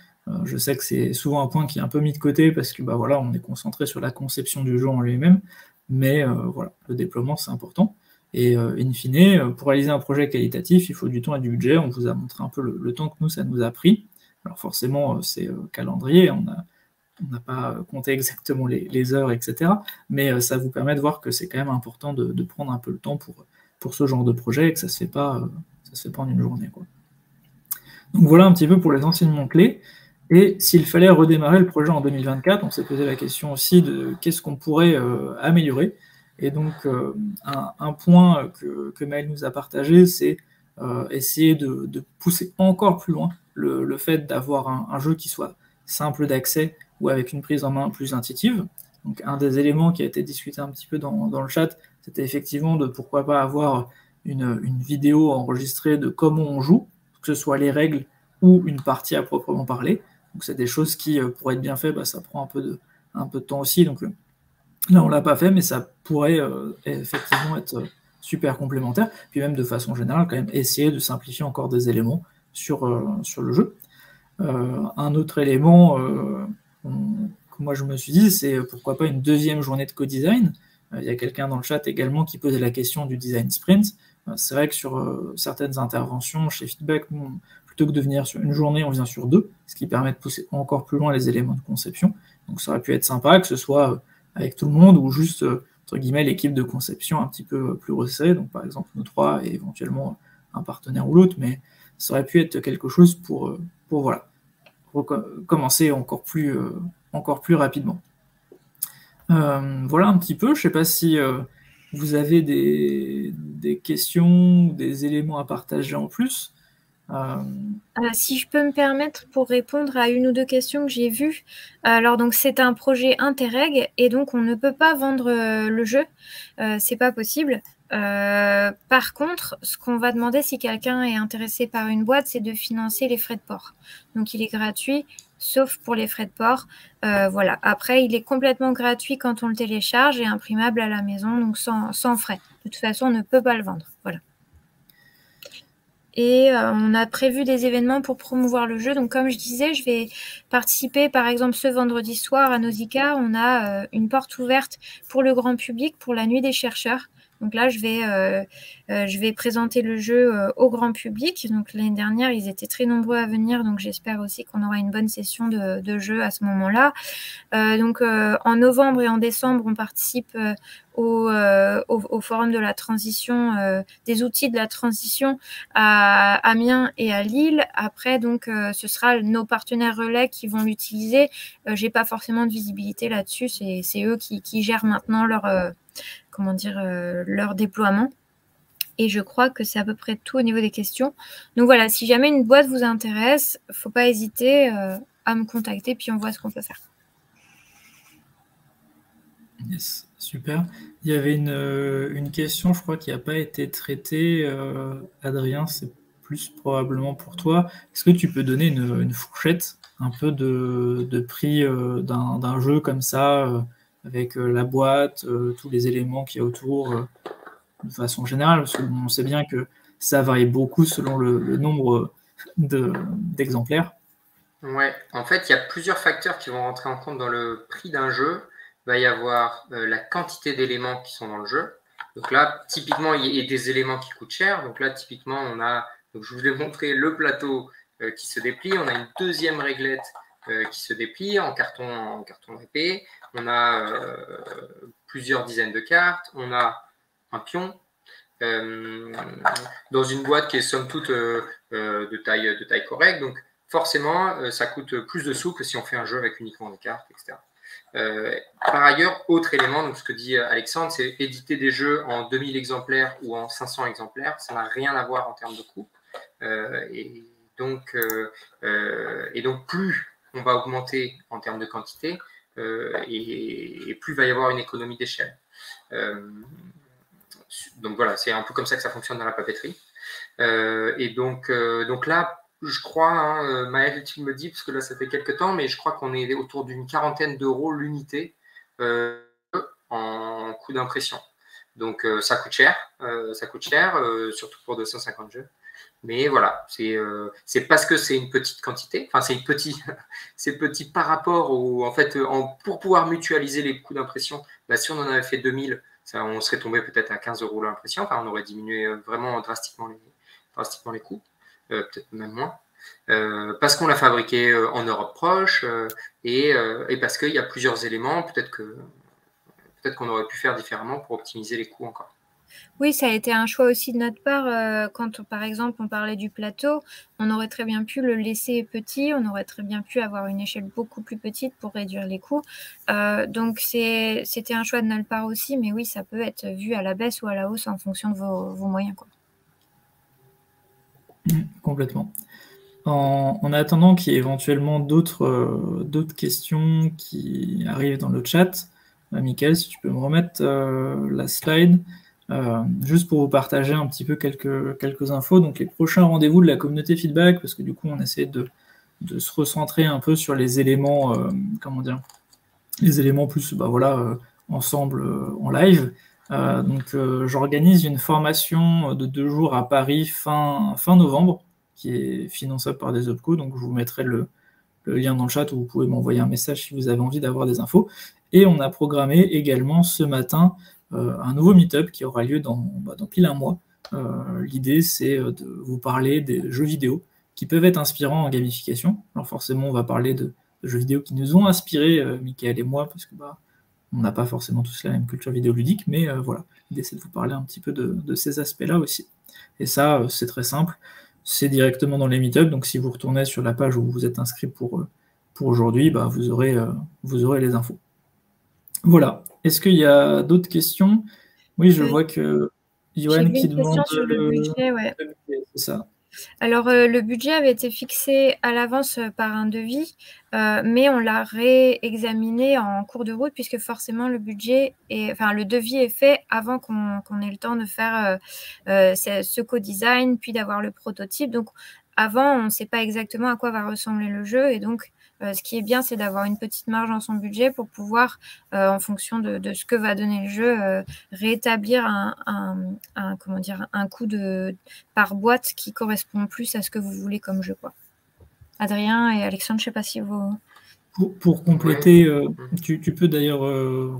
Je sais que c'est souvent un point qui est un peu mis de côté parce que voilà, on est concentré sur la conception du jeu en lui-même, mais voilà, le déploiement c'est important. Et in fine, pour réaliser un projet qualitatif, il faut du temps et du budget. On vous a montré un peu le temps que nous, ça nous a pris. Alors forcément, c'est calendrier, on n'a pas compté exactement les heures, etc. Mais ça vous permet de voir que c'est quand même important de prendre un peu le temps pour ce genre de projet et que ça ne se fait pas en une journée, quoi. Donc voilà un petit peu pour les enseignements clés. Et s'il fallait redémarrer le projet en 2024, on s'est posé la question aussi de qu'est-ce qu'on pourrait améliorer. Et donc un point que Maël nous a partagé, c'est essayer de pousser encore plus loin le fait d'avoir un jeu qui soit simple d'accès ou avec une prise en main plus intuitive. Donc un des éléments qui a été discuté un petit peu dans le chat, c'était effectivement de pourquoi pas avoir une vidéo enregistrée de comment on joue, que ce soit les règles ou une partie à proprement parler. Donc c'est des choses qui, pour être bien fait, ça prend un peu de temps aussi. Donc là, on l'a pas fait, mais ça pourrait effectivement être super complémentaire. Puis même de façon générale, quand même, essayer de simplifier encore des éléments sur le jeu. Un autre élément que moi je me suis dit, c'est pourquoi pas une deuxième journée de co-design. Il y a quelqu'un dans le chat également qui posait la question du design sprint. C'est vrai que sur certaines interventions chez Feedback, plutôt que de venir sur une journée, on vient sur deux, ce qui permet de pousser encore plus loin les éléments de conception. Donc ça aurait pu être sympa, que ce soit avec tout le monde ou juste, entre guillemets, l'équipe de conception un petit peu plus resserrée, donc par exemple nous trois et éventuellement un partenaire ou l'autre, mais ça aurait pu être quelque chose pour voilà, commencer encore plus rapidement. Voilà un petit peu, je ne sais pas si vous avez des questions ou des éléments à partager en plus.
Si je peux me permettre pour répondre à une ou deux questions que j'ai vues. Alors donc c'est un projet Interreg et donc on ne peut pas vendre le jeu, c'est pas possible. Par contre, ce qu'on va demander si quelqu'un est intéressé par une boîte, c'est de financer les frais de port. Donc il est gratuit, sauf pour les frais de port. Voilà. Après, il est complètement gratuit quand on le télécharge et imprimable à la maison, donc sans frais. De toute façon, on ne peut pas le vendre. Voilà. Et on a prévu des événements pour promouvoir le jeu. Donc comme je disais, je vais participer par exemple ce vendredi soir à Nausicaa. On a une porte ouverte pour le grand public pour la nuit des chercheurs. Donc là, je vais présenter le jeu au grand public. Donc l'année dernière, ils étaient très nombreux à venir. Donc j'espère aussi qu'on aura une bonne session de jeu à ce moment-là. Donc en novembre et en décembre, on participe au forum de la transition, des outils de la transition à Amiens et à Lille. Après, donc, ce sera nos partenaires relais qui vont l'utiliser. J'ai pas forcément de visibilité là-dessus. C'est eux qui gèrent maintenant leur déploiement. Et je crois que c'est à peu près tout au niveau des questions. Donc voilà, si jamais une boîte vous intéresse, faut pas hésiter à me contacter, puis on voit ce qu'on peut faire.
Yes, super. Il y avait une question, je crois, qui n'a pas été traitée. Adrien, c'est plus probablement pour toi. Est-ce que tu peux donner une fourchette un peu de prix d'un jeu comme ça, avec la boîte, tous les éléments qu'il y a autour, de façon générale, parce qu'on sait bien que ça varie beaucoup selon le nombre d'exemplaires.
Ouais, en fait, il y a plusieurs facteurs qui vont rentrer en compte dans le prix d'un jeu. Il va y avoir la quantité d'éléments qui sont dans le jeu. Donc là, typiquement, il y a des éléments qui coûtent cher. Donc là, typiquement, on a, donc je vous ai montré le plateau qui se déplie. On a une deuxième réglette qui se déplie en carton épais. On a plusieurs dizaines de cartes. On a un pion dans une boîte qui est somme toute de taille correcte. Donc forcément, ça coûte plus de sous que si on fait un jeu avec uniquement des cartes, etc. Par ailleurs, autre élément, donc ce que dit Alexandre, c'est éditer des jeux en 2000 exemplaires ou en 500 exemplaires, ça n'a rien à voir en termes de coût. Et donc, plus on va augmenter en termes de quantité, et plus il va y avoir une économie d'échelle. Donc voilà, c'est un peu comme ça que ça fonctionne dans la papeterie. Et donc là, je crois, Maël, tu me dis, parce que là, ça fait quelques temps, mais je crois qu'on est autour d'une quarantaine d'euros l'unité en coût d'impression. Donc, ça coûte cher, surtout pour 250 jeux. Mais voilà, c'est parce que c'est une petite quantité, enfin, c'est petit par rapport au. En fait, pour pouvoir mutualiser les coûts d'impression, bah, si on en avait fait 2000, on serait tombé peut-être à 15 euros l'impression, enfin, on aurait diminué vraiment drastiquement les coûts. Peut-être même moins, parce qu'on l'a fabriqué en Europe proche et parce qu'il y a plusieurs éléments, peut-être qu'on aurait pu faire différemment pour optimiser les coûts encore.
Oui, ça a été un choix aussi de notre part. Quand, par exemple, on parlait du plateau, on aurait très bien pu le laisser petit, on aurait très bien pu avoir une échelle beaucoup plus petite pour réduire les coûts. Donc, c'était un choix de notre part aussi, mais oui, ça peut être vu à la baisse ou à la hausse en fonction de vos moyens, quoi.
Complètement. En attendant qu'il y ait éventuellement d'autres questions qui arrivent dans le chat, Mickaël, si tu peux me remettre la slide, juste pour vous partager un petit peu quelques infos. Donc les prochains rendez-vous de la communauté feedback, parce que du coup on essaie de se recentrer un peu sur les éléments, les éléments plus, ensemble en live. Donc j'organise une formation de 2 jours à Paris fin novembre, qui est finançable par des OPCO, donc je vous mettrai le lien dans le chat où vous pouvez m'envoyer un message si vous avez envie d'avoir des infos. Et on a programmé également ce matin un nouveau meet-up qui aura lieu dans pile un mois. L'idée, c'est de vous parler des jeux vidéo qui peuvent être inspirants en gamification. Alors forcément, on va parler de jeux vidéo qui nous ont inspirés, Mickaël et moi, parce que on n'a pas forcément tous la même culture vidéoludique, mais voilà, l'idée, c'est de vous parler un petit peu de ces aspects-là aussi. Et ça, c'est très simple. C'est directement dans les meet-ups, donc si vous retournez sur la page où vous êtes inscrit pour aujourd'hui, vous aurez les infos. Voilà. Est-ce qu'il y a d'autres questions? Oui, je vois que Johan qui demande
sur le budget, ouais.
C'est ça.
Alors, le budget avait été fixé à l'avance par un devis, mais on l'a réexaminé en cours de route, puisque forcément le devis est fait avant qu'on ait le temps de faire ce co-design, puis d'avoir le prototype. Donc, avant, on ne sait pas exactement à quoi va ressembler le jeu, et donc ce qui est bien, c'est d'avoir une petite marge dans son budget pour pouvoir, en fonction de ce que va donner le jeu, rétablir un coût par boîte qui correspond plus à ce que vous voulez comme jeu, quoi. Adrien et Alexandre, je ne sais pas si vous...
Pour compléter, tu peux d'ailleurs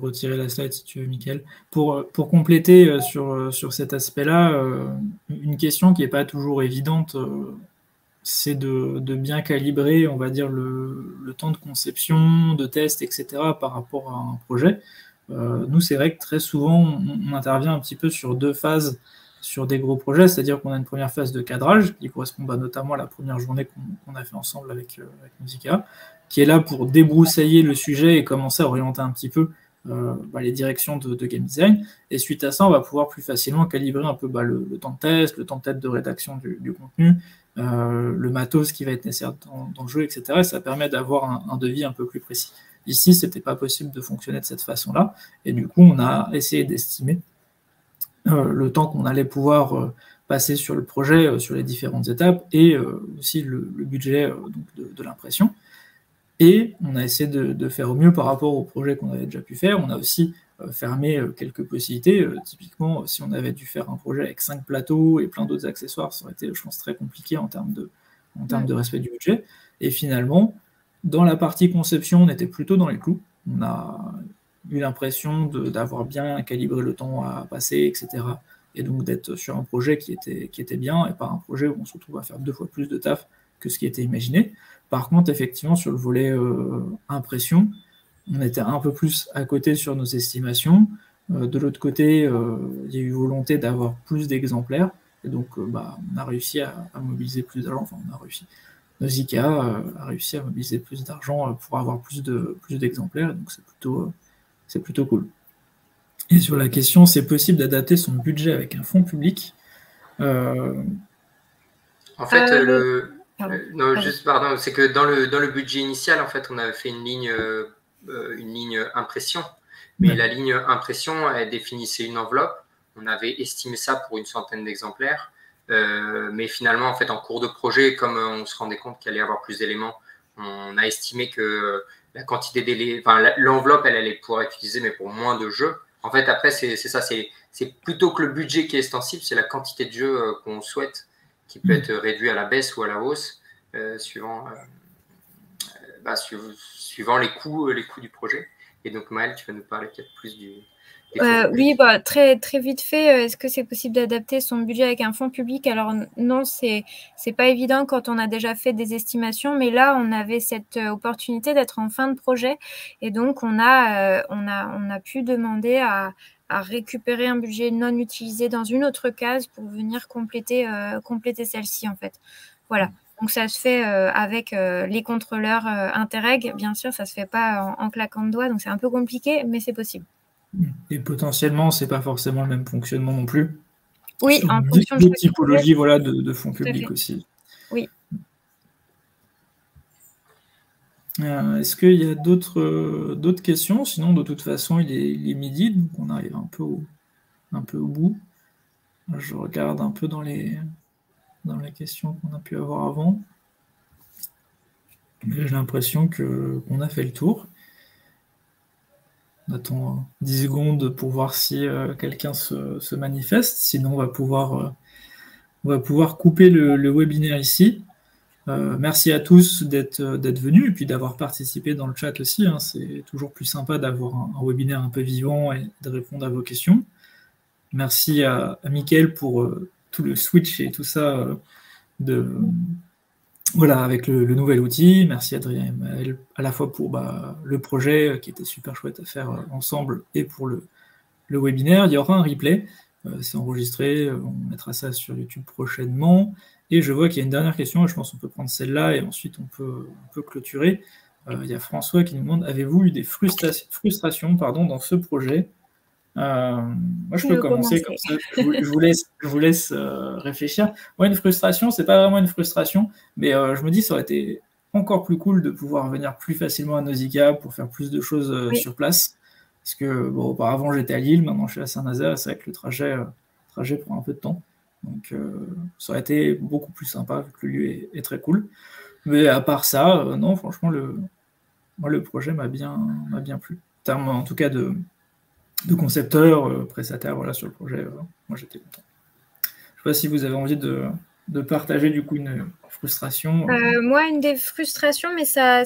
retirer la slide si tu veux, Mickaël. Pour compléter sur cet aspect-là, une question qui n'est pas toujours évidente, c'est de bien calibrer, on va dire, le temps de conception, de test, etc. par rapport à un projet. Nous, c'est vrai que très souvent, on intervient un petit peu sur 2 phases sur des gros projets, c'est-à-dire qu'on a une première phase de cadrage, qui correspond notamment à la première journée qu'on a fait ensemble avec Nausicaa, qui est là pour débroussailler le sujet et commencer à orienter un petit peu les directions de game design. Et suite à ça, on va pouvoir plus facilement calibrer un peu le temps de test, le temps peut-être de rédaction du contenu, le matos qui va être nécessaire dans le jeu, etc. Et ça permet d'avoir un devis un peu plus précis. Ici, c'était pas possible de fonctionner de cette façon-là, et du coup, on a essayé d'estimer le temps qu'on allait pouvoir passer sur le projet, sur les différentes étapes, et aussi le budget de l'impression. Et on a essayé de faire au mieux par rapport au projet qu'on avait déjà pu faire. On a aussi fermé quelques possibilités. Typiquement, si on avait dû faire un projet avec 5 plateaux et plein d'autres accessoires, ça aurait été, je pense, très compliqué en termes de respect du budget. Et finalement, dans la partie conception, on était plutôt dans les clous. On eu l'impression d'avoir bien calibré le temps à passer, etc. Et donc d'être sur un projet qui était bien et pas un projet où on se retrouve à faire 2 fois plus de taf que ce qui était imaginé. Par contre, effectivement, sur le volet impression, on était un peu plus à côté sur nos estimations. De l'autre côté, il y a eu volonté d'avoir plus d'exemplaires. Et donc, on a réussi à mobiliser plus d'argent. Enfin, on a réussi. Nausicaa a réussi à mobiliser plus d'argent pour avoir plus d'exemplaires. Donc, c'est plutôt cool. Et sur la question, c'est possible d'adapter son budget avec un fonds public.
En fait, non, juste pardon, c'est que dans le budget initial, en fait, on avait fait une ligne impression. Mais la ligne impression, elle définissait une enveloppe. On avait estimé ça pour une centaine d'exemplaires. Mais finalement, en fait, en cours de projet, comme on se rendait compte qu'il allait y avoir plus d'éléments, on a estimé que la quantité d'éléments, enfin, l'enveloppe, elle allait pouvoir être utilisée, mais pour moins de jeux. En fait, après, c'est ça, c'est plutôt que le budget qui est extensible, c'est la quantité de jeux qu'on souhaite, qui peut être réduit à la baisse ou à la hausse, suivant les coûts du projet. Et donc, Maëlle, tu vas nous parler peut-être plus du...
Oui, très, très vite fait, est-ce que c'est possible d'adapter son budget avec un fonds public? Alors non, c'est pas évident quand on a déjà fait des estimations, mais là, on avait cette opportunité d'être en fin de projet. Et donc, on a pu demander à récupérer un budget non utilisé dans une autre case pour venir compléter celle-ci, en fait. Voilà. Donc, ça se fait avec les contrôleurs Interreg. Bien sûr, ça se fait pas en claquant de doigts, donc c'est un peu compliqué, mais c'est possible.
Et potentiellement, c'est pas forcément le même fonctionnement non plus.
Oui,
sur
en fonction de
typologie de fonds publics aussi.
Oui.
Est-ce qu'il y a d'autres questions? Sinon, de toute façon, il est midi, donc on arrive un peu au bout. Je regarde un peu dans les questions qu'on a pu avoir avant. J'ai l'impression qu'on a fait le tour. On attend 10 secondes pour voir si quelqu'un se manifeste. Sinon, on va pouvoir couper le webinaire ici. Merci à tous d'être venus et puis d'avoir participé dans le chat aussi. Hein. C'est toujours plus sympa d'avoir un webinaire un peu vivant et de répondre à vos questions. Merci à Mickaël pour tout le switch et tout ça avec le nouvel outil. Merci Adrien et Maëlle à la fois pour le projet qui était super chouette à faire ensemble et pour le webinaire. Il y aura un replay, c'est enregistré, on mettra ça sur YouTube prochainement. Et je vois qu'il y a une dernière question, et je pense qu'on peut prendre celle-là et ensuite on peut clôturer. Il y a François qui nous demande: avez-vous eu des frustrations dans ce projet? Moi, je peux commencer comme ça. Je vous laisse réfléchir. Moi, une frustration, c'est pas vraiment une frustration, mais je me dis ça aurait été encore plus cool de pouvoir venir plus facilement à Nausicaa pour faire plus de choses sur place. Parce que auparavant j'étais à Lille, maintenant je suis à Saint-Nazaire, c'est vrai que le trajet prend un peu de temps. Donc ça aurait été beaucoup plus sympa vu que le lieu est très cool. Mais à part ça, non, franchement, le projet m'a bien plu. En termes, en tout cas, de concepteurs, prestataires, sur le projet, moi j'étais content. Je ne sais pas si vous avez envie de partager du coup une frustration.
Moi, une des frustrations, mais ça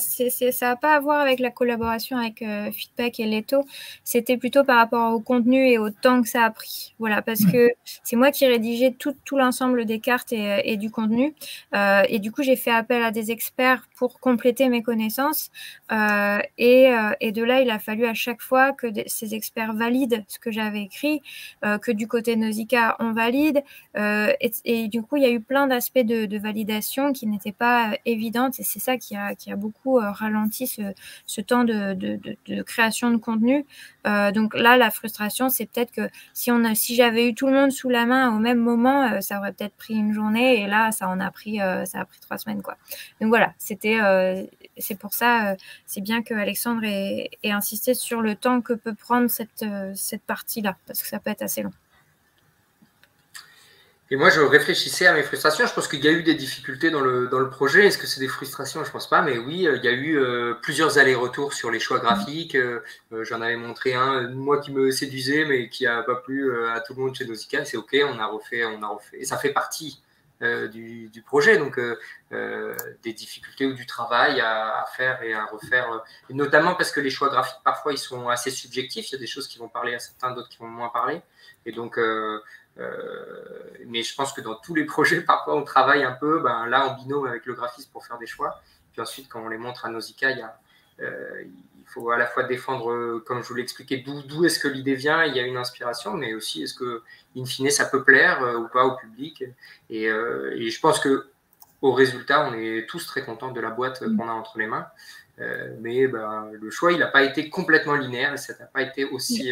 n'a pas à voir avec la collaboration avec Feedback et Leto. C'était plutôt par rapport au contenu et au temps que ça a pris. Voilà, parce que c'est moi qui rédigeais tout l'ensemble des cartes et du contenu. Et du coup, j'ai fait appel à des experts pour compléter mes connaissances. Et de là, il a fallu à chaque fois que ces experts valident ce que j'avais écrit, que du côté Nausicaa, on valide. Et du coup, il y a eu plein d'aspects de validation qui n'étaient pas évidentes, et c'est ça qui a beaucoup ralenti ce temps de création de contenu. Donc là, la frustration, c'est peut-être que si j'avais eu tout le monde sous la main au même moment, ça aurait peut-être pris une journée, et là, ça a pris 3 semaines, quoi. Donc voilà, c'est pour ça, c'est bien que Alexandre ait insisté sur le temps que peut prendre cette partie-là, parce que ça peut être assez long.
Et moi, je réfléchissais à mes frustrations. Je pense qu'il y a eu des difficultés dans le projet. Est-ce que c'est des frustrations? Je pense pas. Mais oui, il y a eu plusieurs allers-retours sur les choix graphiques. J'en avais montré un, moi, qui me séduisait, mais qui n'a pas plu à tout le monde chez Nausicaa. C'est OK, on a refait. Et ça fait partie du projet, donc des difficultés ou du travail à faire et à refaire, et notamment parce que les choix graphiques parfois ils sont assez subjectifs, il y a des choses qui vont parler à certains, d'autres qui vont moins parler, et donc mais je pense que dans tous les projets parfois on travaille un peu là en binôme avec le graphiste pour faire des choix, puis ensuite quand on les montre à Nausicaa, il faut à la fois défendre, comme je vous l'ai expliqué, d'où est-ce que l'idée vient, il y a une inspiration, mais aussi est-ce que, in fine, ça peut plaire ou pas au public. Et je pense qu'au résultat, on est tous très contents de la boîte qu'on a entre les mains. Mais le choix, il n'a pas été complètement linéaire et ça n'a pas été aussi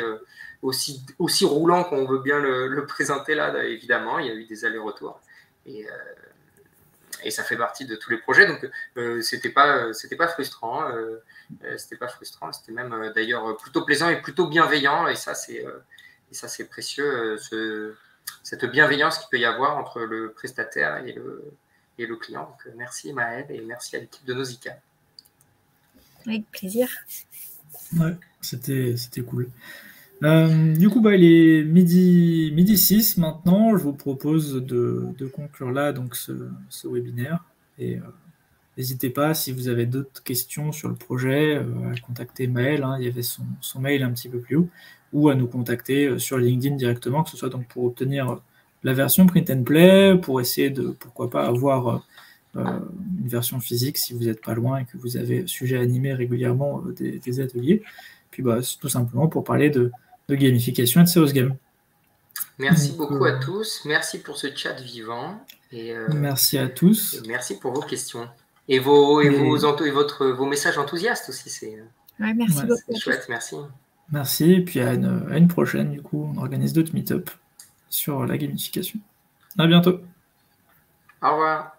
roulant qu'on veut bien le présenter là, évidemment. Il y a eu des allers-retours. Et ça fait partie de tous les projets, donc c'était pas frustrant, c'était même d'ailleurs plutôt plaisant et plutôt bienveillant, et ça c'est précieux, cette bienveillance qu'il peut y avoir entre le prestataire et le client. Donc merci Maëlle et merci à l'équipe de Nausicaa.
Avec plaisir.
Ouais, c'était cool. Du coup, il est midi 6 maintenant. Je vous propose de conclure là donc ce webinaire. Et n'hésitez pas, si vous avez d'autres questions sur le projet, à contacter Maëlle. Il y avait son mail un petit peu plus haut, ou à nous contacter sur LinkedIn directement, que ce soit donc pour obtenir la version print and play, pour essayer de, pourquoi pas, avoir une version physique si vous n'êtes pas loin et que vous avez sujet à animer régulièrement des ateliers. Puis tout simplement pour parler de gamification et de serious game.
Merci beaucoup à tous. Merci pour ce chat vivant. Et,
merci à tous.
Et merci pour vos questions. Et vos messages enthousiastes aussi.
Ouais, merci beaucoup.
C'est chouette, merci.
Merci. Et puis à une prochaine, du coup, on organise d'autres meet-up sur la gamification. À bientôt.
Au revoir.